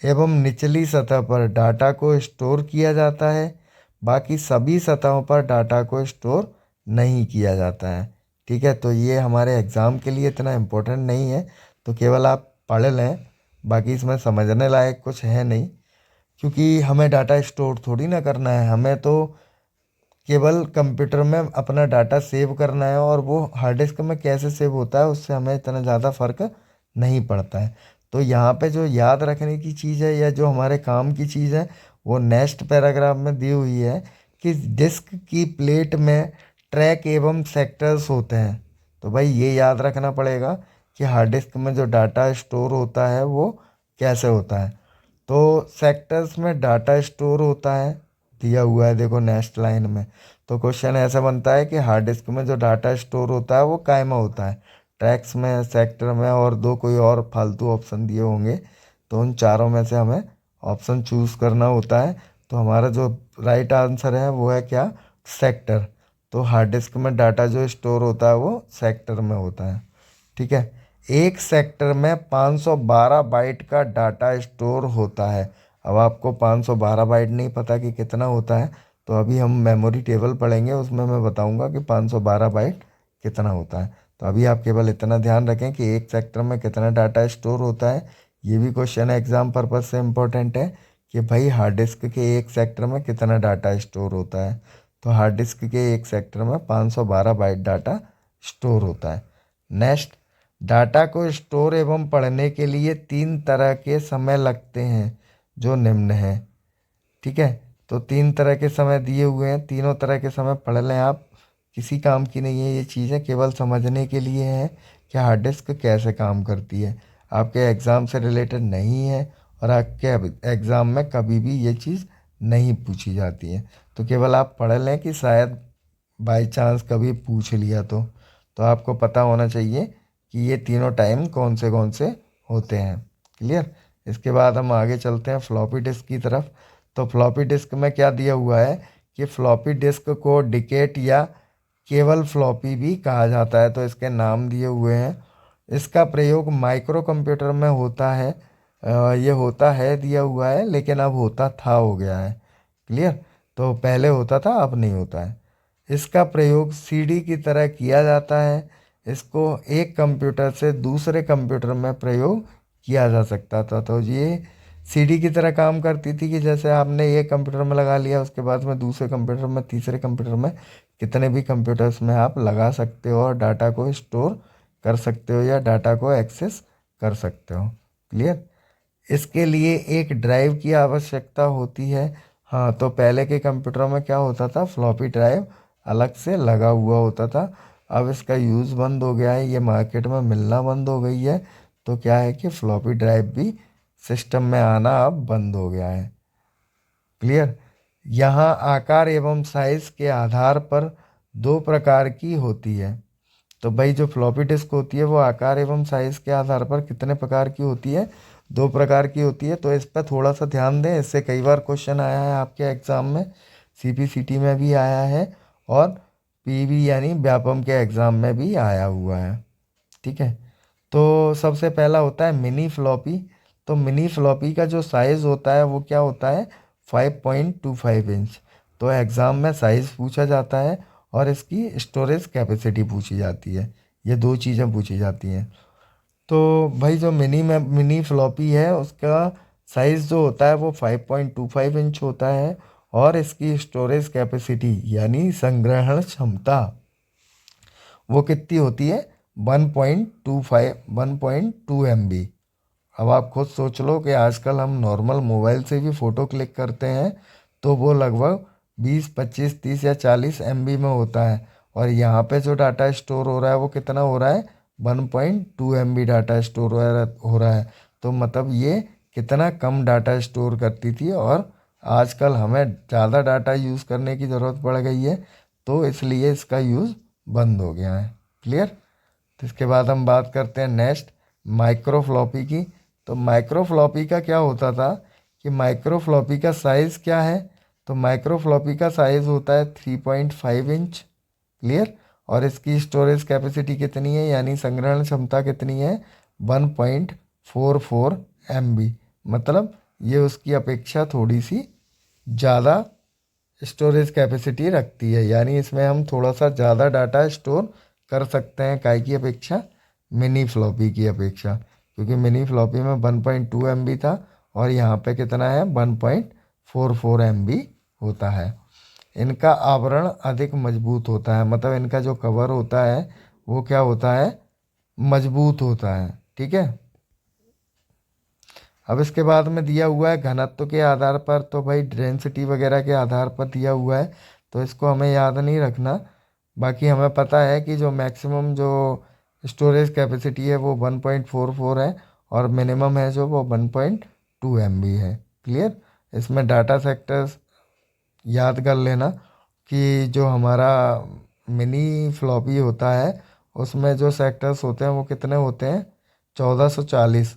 एवं निचली सतह पर डाटा को स्टोर किया जाता है। बाकी सभी सतहों पर डाटा को स्टोर नहीं किया जाता है। ठीक है। तो ये हमारे एग्ज़ाम के लिए इतना इम्पोर्टेंट नहीं है, तो केवल आप पढ़ लें, बाकी इसमें समझने लायक कुछ है नहीं, क्योंकि हमें डाटा स्टोर थोड़ी ना करना है, हमें तो केवल कंप्यूटर में अपना डाटा सेव करना है, और वो हार्ड डिस्क में कैसे सेव होता है उससे हमें इतना ज़्यादा फ़र्क नहीं पड़ता है। तो यहाँ पे जो याद रखने की चीज़ है या जो हमारे काम की चीज़ है, वो नेक्स्ट पैराग्राफ में दी हुई है कि डिस्क की प्लेट में ट्रैक एवं सेक्टर्स होते हैं। तो भाई ये याद रखना पड़ेगा कि हार्ड डिस्क में जो डाटा स्टोर होता है वो कैसे होता है। तो सेक्टर्स में डाटा स्टोर होता है, दिया हुआ है देखो नेक्स्ट लाइन में। तो क्वेश्चन ऐसा बनता है कि हार्ड डिस्क में जो डाटा स्टोर होता है वो काय में होता है, ट्रैक्स में, सेक्टर में, और दो कोई और फालतू ऑप्शन दिए होंगे, तो उन चारों में से हमें ऑप्शन चूज़ करना होता है। तो हमारा जो राइट आंसर है वो है क्या, सेक्टर। तो हार्ड डिस्क में डाटा जो स्टोर होता है वो सेक्टर में होता है। ठीक है। एक सेक्टर में 512 बाइट का डाटा स्टोर होता है। अब आपको 512 बाइट नहीं पता कि कितना होता है, तो अभी हम मेमोरी टेबल पढ़ेंगे, उसमें मैं बताऊंगा कि 512 बाइट कितना होता है। तो अभी आप केवल इतना ध्यान रखें कि एक सेक्टर में कितना डाटा स्टोर होता है। ये भी क्वेश्चन एग्जाम पर्पज से इम्पोर्टेंट है कि भाई हार्ड डिस्क के एक सेक्टर में कितना डाटा स्टोर होता है। तो हार्ड डिस्क के एक सेक्टर में 512 बाइट डाटा स्टोर होता है। नेक्स्ट, डाटा को स्टोर एवं पढ़ने के लिए 3 तरह के समय लगते हैं, जो निम्न है। ठीक है। तो 3 तरह के समय दिए हुए हैं, तीनों तरह के समय पढ़ लें आप, किसी काम की नहीं है ये चीज़ें, केवल समझने के लिए है कि हार्ड डिस्क कैसे काम करती है। आपके एग्ज़ाम से रिलेटेड नहीं है और आपके एग्ज़ाम में कभी भी ये चीज़ नहीं पूछी जाती है। तो केवल आप पढ़ लें कि शायद बाई चांस कभी पूछ लिया तो आपको पता होना चाहिए कि ये तीनों टाइम कौन से होते हैं। क्लियर। इसके बाद हम आगे चलते हैं फ्लॉपी डिस्क की तरफ। तो फ्लॉपी डिस्क में क्या दिया हुआ है कि फ्लॉपी डिस्क को डिकेट या केवल फ्लॉपी भी कहा जाता है, तो इसके नाम दिए हुए हैं। इसका प्रयोग माइक्रो कंप्यूटर में होता है। ये होता है दिया हुआ है, लेकिन अब होता था हो गया है। क्लियर। तो पहले होता था, अब नहीं होता है। इसका प्रयोग सीडी की तरह किया जाता है। इसको एक कंप्यूटर से दूसरे कंप्यूटर में प्रयोग किया जा सकता था। तो ये सीडी की तरह काम करती थी कि जैसे आपने एक कंप्यूटर में लगा लिया, उसके बाद में दूसरे कंप्यूटर में, तीसरे कंप्यूटर में, कितने भी कंप्यूटर्स में आप लगा सकते हो और डाटा को स्टोर कर सकते हो या डाटा को एक्सेस कर सकते हो। क्लियर। इसके लिए एक ड्राइव की आवश्यकता होती है। हाँ, तो पहले के कंप्यूटर में क्या होता था, फ्लॉपी ड्राइव अलग से लगा हुआ होता था। अब इसका यूज़ बंद हो गया है, ये मार्केट में मिलना बंद हो गई है। तो क्या है कि फ्लॉपी ड्राइव भी सिस्टम में आना अब बंद हो गया है। क्लियर। यहाँ आकार एवं साइज के आधार पर दो प्रकार की होती है। तो भाई जो फ्लॉपी डिस्क होती है वो आकार एवं साइज के आधार पर कितने प्रकार की होती है, दो प्रकार की होती है। तो इस पर थोड़ा सा ध्यान दें, इससे कई बार क्वेश्चन आया है आपके एग्जाम में, सीपीसीटी में भी आया है और पीवी यानी व्यापम के एग्जाम में भी आया हुआ है। ठीक है। तो सबसे पहला होता है मिनी फ्लॉपी। तो मिनी फ्लॉपी का जो साइज़ होता है वो क्या होता है, 5.25 इंच। तो एग्ज़ाम में साइज़ पूछा जाता है और इसकी स्टोरेज कैपेसिटी पूछी जाती है, ये दो चीज़ें पूछी जाती हैं। तो भाई जो मिनी फ्लॉपी है उसका साइज़ जो होता है वो 5.25 इंच होता है और इसकी स्टोरेज कैपेसिटी यानी संग्रहण क्षमता वो कितनी होती है, 1.2 MB। अब आप खुद सोच लो कि आजकल हम नॉर्मल मोबाइल से भी फ़ोटो क्लिक करते हैं तो वो लगभग 20, 25, 30 या 40 MB में होता है, और यहाँ पे जो डाटा स्टोर हो रहा है वो कितना हो रहा है, 1.2 MB डाटा स्टोर हो रहा है। तो मतलब ये कितना कम डाटा स्टोर करती थी, और आजकल हमें ज़्यादा डाटा यूज़ करने की ज़रूरत पड़ गई है, तो इसलिए इसका यूज़ बंद हो गया है। क्लियर। तो इसके बाद हम बात करते हैं नेक्स्ट माइक्रो फ्लॉपी की। तो माइक्रो फ्लॉपी का क्या होता था कि माइक्रो फ्लॉपी का साइज़ क्या है, तो माइक्रो फ्लॉपी का साइज़ होता है 3.5 इंच। क्लियर। और इसकी स्टोरेज कैपेसिटी कितनी है यानी संग्रहण क्षमता कितनी है, 1.44 MB। मतलब ये उसकी अपेक्षा थोड़ी सी ज़्यादा स्टोरेज कैपेसिटी रखती है, यानी इसमें हम थोड़ा सा ज़्यादा डाटा स्टोर कर सकते हैं, काय की अपेक्षा, मिनी फ्लॉपी की अपेक्षा। क्योंकि मिनी फ्लॉपी में 1.2 MB था और यहाँ पे कितना है, 1.44 MB होता है। इनका आवरण अधिक मजबूत होता है, मतलब इनका जो कवर होता है वो क्या होता है, मजबूत होता है। ठीक है। अब इसके बाद में दिया हुआ है घनत्व के आधार पर, तो भाई डेंसिटी वगैरह के आधार पर दिया हुआ है, तो इसको हमें याद नहीं रखना। बाकी हमें पता है कि जो मैक्सिमम जो स्टोरेज कैपेसिटी है वो 1.44 है और मिनिमम है जो वो 1.2 MB है। क्लियर। इसमें डाटा सेक्टर्स याद कर लेना कि जो हमारा मिनी फ्लॉपी होता है उसमें जो सेक्टर्स होते हैं वो कितने होते हैं, 1440।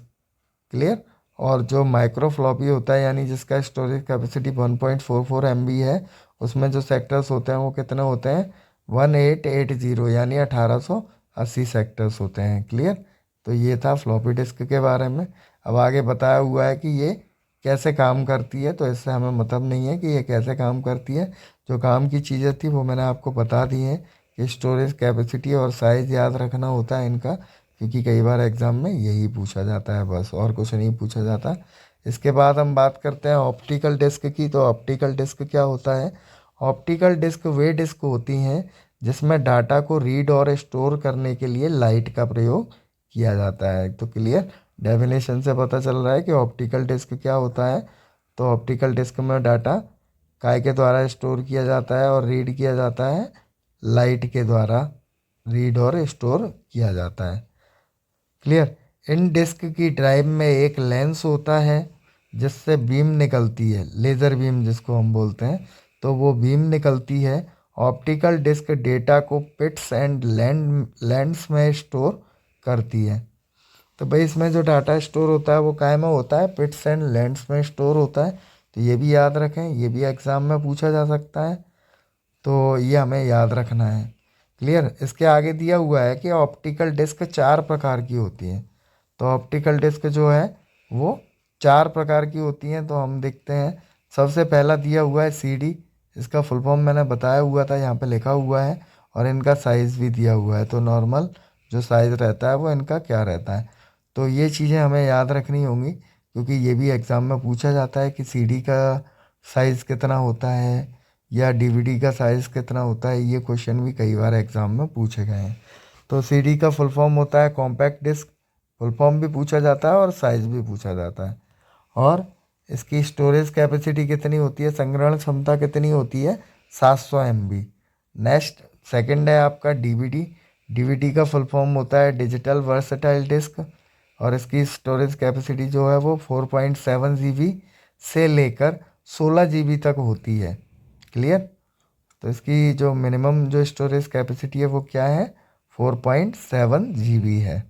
क्लियर। और जो माइक्रो फ्लॉपी होता है यानी जिसका स्टोरेज कैपेसिटी 1.44 MB है, उसमें जो सेक्टर्स होते हैं वो कितने होते हैं, 1880 यानी 1880 सेक्टर्स होते हैं। क्लियर। तो ये था फ्लॉपी डिस्क के बारे में। अब आगे बताया हुआ है कि ये कैसे काम करती है, तो इससे हमें मतलब नहीं है कि ये कैसे काम करती है। जो काम की चीज़ें थी वो मैंने आपको बता दी हैं कि स्टोरेज कैपेसिटी और साइज़ याद रखना होता है इनका, क्योंकि कई बार एग्ज़ाम में यही पूछा जाता है, बस और कुछ नहीं पूछा जाता। इसके बाद हम बात करते हैं ऑप्टिकल डिस्क की। तो ऑप्टिकल डिस्क क्या होता है, ऑप्टिकल डिस्क वे डिस्क होती हैं जिसमें डाटा को रीड और स्टोर करने के लिए लाइट का प्रयोग किया जाता है। तो क्लियर, डेफिनेशन से पता चल रहा है कि ऑप्टिकल डिस्क क्या होता है। तो ऑप्टिकल डिस्क में डाटा काय के द्वारा स्टोर किया जाता है और रीड किया जाता है, लाइट के द्वारा रीड और स्टोर किया जाता है। क्लियर। इन डिस्क की ड्राइव में एक लेंस होता है जिससे बीम निकलती है, लेज़र बीम जिसको हम बोलते हैं, तो वो बीम निकलती है। ऑप्टिकल डिस्क डेटा को पिट्स एंड लैंड्स में स्टोर करती है। तो भाई इसमें जो डाटा स्टोर होता है वो काय में होता है, पिट्स एंड लैंड्स में स्टोर होता है। तो ये भी याद रखें, ये भी एग्ज़ाम में पूछा जा सकता है, तो ये हमें याद रखना है। क्लियर। इसके आगे दिया हुआ है कि ऑप्टिकल डिस्क चार प्रकार की होती हैं। तो ऑप्टिकल डिस्क जो है वो चार प्रकार की होती हैं, तो हम देखते हैं। सबसे पहला दिया हुआ है सीडी, इसका फुल फॉर्म मैंने बताया हुआ था, यहाँ पे लिखा हुआ है, और इनका साइज़ भी दिया हुआ है। तो नॉर्मल जो साइज़ रहता है वो इनका क्या रहता है, तो ये चीज़ें हमें याद रखनी होंगी, क्योंकि ये भी एग्ज़ाम में पूछा जाता है कि सीडी का साइज़ कितना होता है या डीवीडी का साइज़ कितना होता है। ये क्वेश्चन भी कई बार एग्ज़ाम में पूछे गए हैं। तो सीडी का फुल फॉर्म होता है कॉम्पैक्ट डिस्क, फुल फॉर्म भी पूछा जाता है और साइज़ भी पूछा जाता है। और इसकी स्टोरेज कैपेसिटी कितनी होती है, संग्रहण क्षमता कितनी होती है, 700 MB। नेक्स्ट सेकंड है आपका डीवीडी। डीवीडी का फुल फॉर्म होता है डिजिटल वर्सटाइल डिस्क, और इसकी स्टोरेज कैपेसिटी जो है वो 4.7 GB से लेकर 16 GB तक होती है। क्लियर। तो इसकी जो मिनिमम जो स्टोरेज कैपेसिटी है वो क्या है, 4.7 GB है।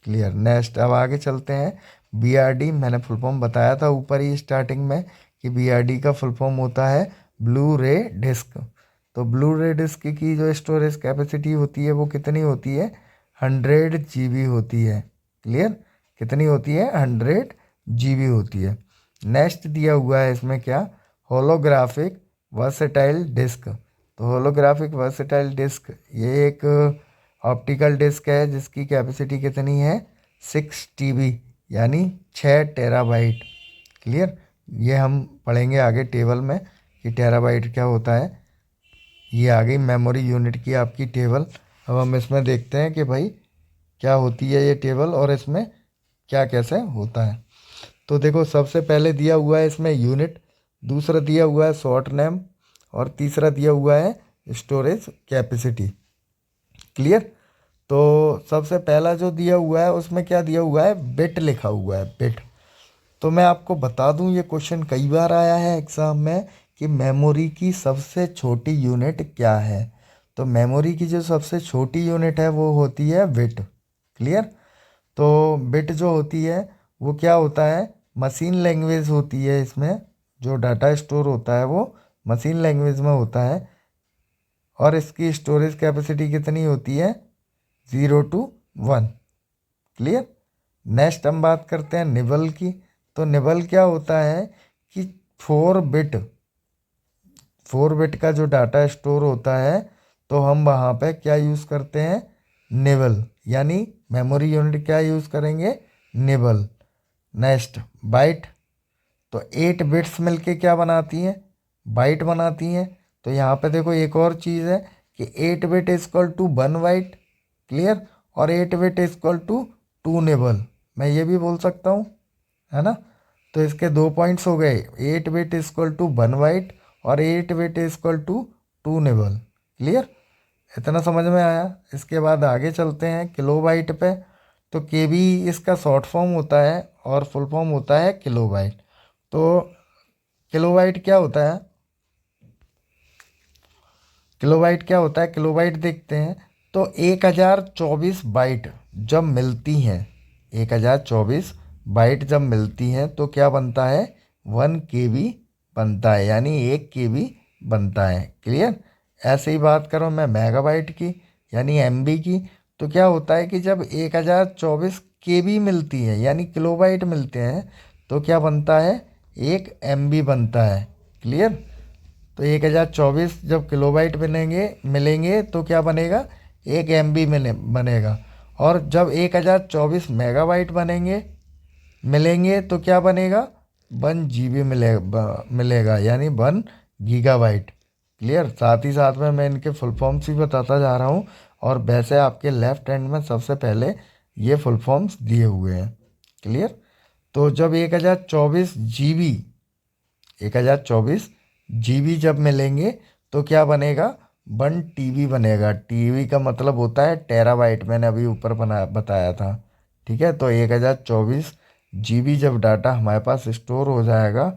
क्लियर। नेक्स्ट अब आगे चलते हैं। बीआरडी, मैंने फुल फॉर्म बताया था ऊपर ही स्टार्टिंग में कि बीआरडी का फुल फॉर्म होता है ब्लू रे डिस्क। तो ब्लू रे डिस्क की जो स्टोरेज कैपेसिटी होती है वो कितनी होती है, 100 GB होती है। क्लियर। कितनी होती है, 100 GB होती है। नेक्स्ट दिया हुआ है इसमें क्या, होलोग्राफिक वर्सेटाइल डिस्क। तो होलोग्राफिक वर्सेटाइल डिस्क ये एक ऑप्टिकल डिस्क है जिसकी कैपेसिटी कितनी है, 6 TB यानी 6 टेराबाइट। क्लियर। ये हम पढ़ेंगे आगे टेबल में कि टेराबाइट क्या होता है। ये आ गई मेमोरी यूनिट की आपकी टेबल। अब हम इसमें देखते हैं कि भाई क्या होती है ये टेबल और इसमें क्या कैसे होता है। तो देखो सबसे पहले दिया हुआ है इसमें यूनिट, दूसरा दिया हुआ है शॉर्ट नेम, और तीसरा दिया हुआ है स्टोरेज कैपेसिटी। क्लियर। तो सबसे पहला जो दिया हुआ है उसमें क्या दिया हुआ है, बिट लिखा हुआ है, बिट। तो मैं आपको बता दूं ये क्वेश्चन कई बार आया है एग्जाम में कि मेमोरी की सबसे छोटी यूनिट क्या है। तो मेमोरी की जो सबसे छोटी यूनिट है वो होती है बिट। क्लियर। तो बिट जो होती है वो क्या होता है, मशीन लैंग्वेज होती है। इसमें जो डाटा स्टोर होता है वो मशीन लैंग्वेज में होता है, और इसकी स्टोरेज कैपेसिटी कितनी होती है, 0 to 1। क्लियर। नेक्स्ट हम बात करते हैं निबल की। तो निबल क्या होता है कि 4 बिट का जो डाटा स्टोर होता है तो हम वहाँ पे क्या यूज़ करते हैं, निबल, यानी मेमोरी यूनिट क्या यूज़ करेंगे, निबल। Next byte. तो 8 बिट्स मिलके क्या बनाती हैं, बाइट बनाती हैं। तो यहाँ पे देखो एक और चीज़ है कि 8 bit equal to 1 byte. Clear. और 8 बिट इक्वल टू 2 निबल, मैं ये भी बोल सकता हूँ, है ना। तो इसके 2 पॉइंट्स हो गए, 8 बिट इक्वल टू 1 बाइट और 8 bit equal to 2 nibble. Clear. इतना समझ में आया। इसके बाद आगे चलते हैं किलोबाइट पे। तो केबी इसका शॉर्ट फॉर्म होता है और फुल फॉर्म होता है किलोबाइट। तो किलोबाइट क्या होता है, किलोबाइट क्या होता है, किलोबाइट देखते हैं। तो 1024 बाइट जब मिलती हैं, 1024 बाइट जब मिलती हैं तो क्या बनता है, 1 KB बनता है, यानी 1 KB बनता है। क्लियर। ऐसे ही बात करो मैं मेगाबाइट की यानी MB की। तो क्या होता है कि जब 1024 KB मिलती है यानी किलोबाइट मिलते हैं तो क्या बनता है, 1 MB बनता है। क्लियर। तो 1024 जब किलोबाइट मिलेंगे तो क्या बनेगा, 1 MB बनेगा। और जब 1024 मेगाबाइट मिलेंगे तो क्या बनेगा, 1 GB मिलेगा यानी 1 गीगाबाइट। क्लियर। साथ ही साथ में मैं इनके फुल फॉर्म्स भी बताता जा रहा हूँ, और वैसे आपके लेफ्ट हैंड में सबसे पहले ये फुल फॉर्म्स दिए हुए हैं। क्लियर। तो जब 1024 GB जब मिलेंगे तो क्या बनेगा, 1 TB बनेगा। टीबी का मतलब होता है टेराबाइट, मैंने अभी ऊपर बताया था। ठीक है। तो 1024 GB जब डाटा हमारे पास स्टोर हो जाएगा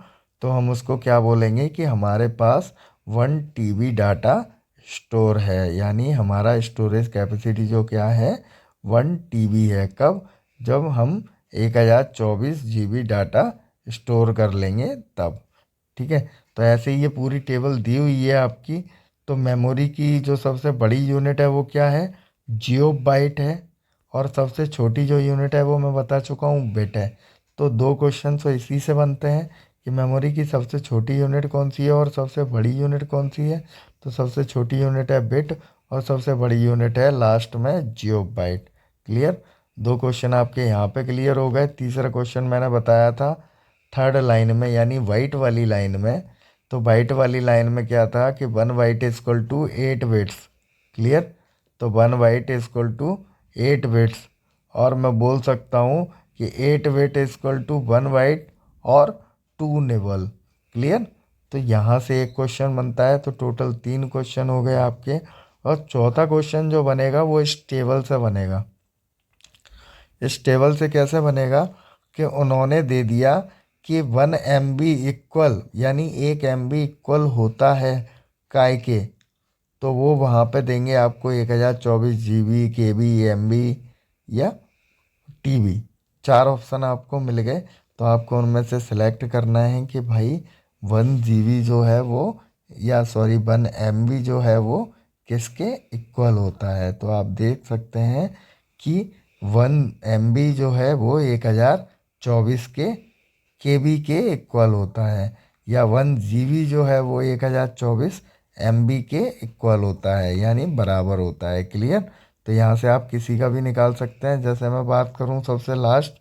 तो हम उसको क्या बोलेंगे कि हमारे पास 1 TB डाटा स्टोर है, यानी हमारा स्टोरेज कैपेसिटी जो क्या है, 1 TB है। कब, जब हम 1024 GB डाटा स्टोर कर लेंगे तब। ठीक है। तो ऐसे ही ये पूरी टेबल दी हुई है आपकी। तो मेमोरी की जो सबसे बड़ी यूनिट है वो क्या है, जियोबाइट है, और सबसे छोटी जो यूनिट है वो मैं बता चुका हूँ, बिट है। तो 2 क्वेश्चन तो इसी से बनते हैं कि मेमोरी की सबसे छोटी यूनिट कौन सी है और सबसे बड़ी यूनिट कौन सी है। तो सबसे छोटी यूनिट है बिट और सबसे बड़ी यूनिट है लास्ट में जियोबाइट। क्लियर। 2 क्वेश्चन आपके यहाँ पे क्लियर हो गए। तीसरा क्वेश्चन मैंने बताया था थर्ड लाइन में यानी वाइट वाली लाइन में। तो वाइट वाली लाइन में क्या था कि 1 byte equal to 8 bits. Clear. तो 1 बाइट इक्वल टू 8 बिट्स, और मैं बोल सकता हूँ कि 8 बिट इक्वल टू 1 बाइट और 2 निबल। क्लियर। तो यहाँ से एक क्वेश्चन बनता है, तो टोटल 3 क्वेश्चन हो गए आपके। और चौथा क्वेश्चन जो बनेगा वो इस टेबल से बनेगा। इस टेबल से कैसे बनेगा कि उन्होंने दे दिया कि 1 MB इक्वल, यानी 1 MB इक्वल होता है काय के, तो वो वहाँ पे देंगे आपको 1024 GB, KB, MB या TB। 4 ऑप्शन आपको मिल गए, तो आपको उनमें से सिलेक्ट करना है कि भाई 1 GB जो है वो, या सॉरी 1 MB जो है वो किसके इक्वल होता है। तो आप देख सकते हैं कि 1 MB जो है वो 1024 के KB के इक्वल होता है, या 1 GB जो है वो 1024 MB के इक्वल होता है, यानी बराबर होता है। क्लियर। तो यहाँ से आप किसी का भी निकाल सकते हैं। जैसे मैं बात करूँ सबसे लास्ट,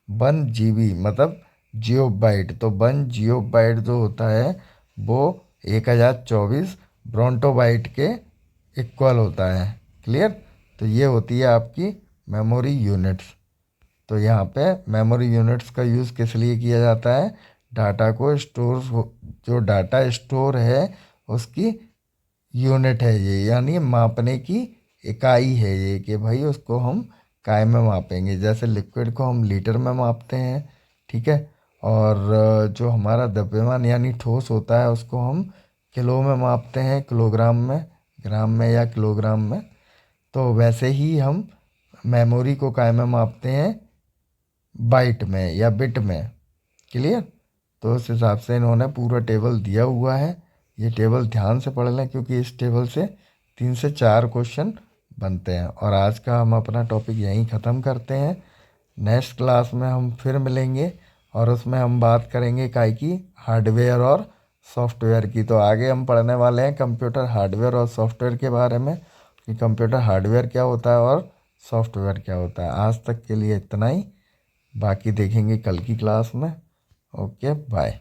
1 GB मतलब जियोबाइट, तो 1 जियोबाइट जो होता है वो 1024 ब्रोंटोबाइट के इक्वल होता है। क्लियर। तो ये होती है आपकी मेमोरी यूनिट्स। तो यहाँ पे मेमोरी यूनिट्स का यूज़ किस लिए किया जाता है, डाटा को स्टोर, जो डाटा स्टोर है उसकी यूनिट है ये, यानी मापने की इकाई है ये, कि भाई उसको हम काय में मापेंगे। जैसे लिक्विड को हम लीटर में मापते हैं, ठीक है, और जो हमारा द्रव्यमान यानी ठोस होता है उसको हम किलो में मापते हैं, किलोग्राम में, ग्राम में या किलोग्राम में। तो वैसे ही हम मेमोरी को काय में मापते हैं, बाइट में या बिट में। क्लियर। तो उस हिसाब से इन्होंने पूरा टेबल दिया हुआ है। ये टेबल ध्यान से पढ़ लें, क्योंकि इस टेबल से 3 से 4 क्वेश्चन बनते हैं। और आज का हम अपना टॉपिक यहीं ख़त्म करते हैं। नेक्स्ट क्लास में हम फिर मिलेंगे, और उसमें हम बात करेंगे काय की, हार्डवेयर और सॉफ्टवेयर की। तो आगे हम पढ़ने वाले हैं कंप्यूटर हार्डवेयर और सॉफ्टवेयर के बारे में, कि कंप्यूटर हार्डवेयर क्या होता है और सॉफ्टवेयर क्या होता है। आज तक के लिए इतना ही, बाकी देखेंगे कल की क्लास में। Okay, bye.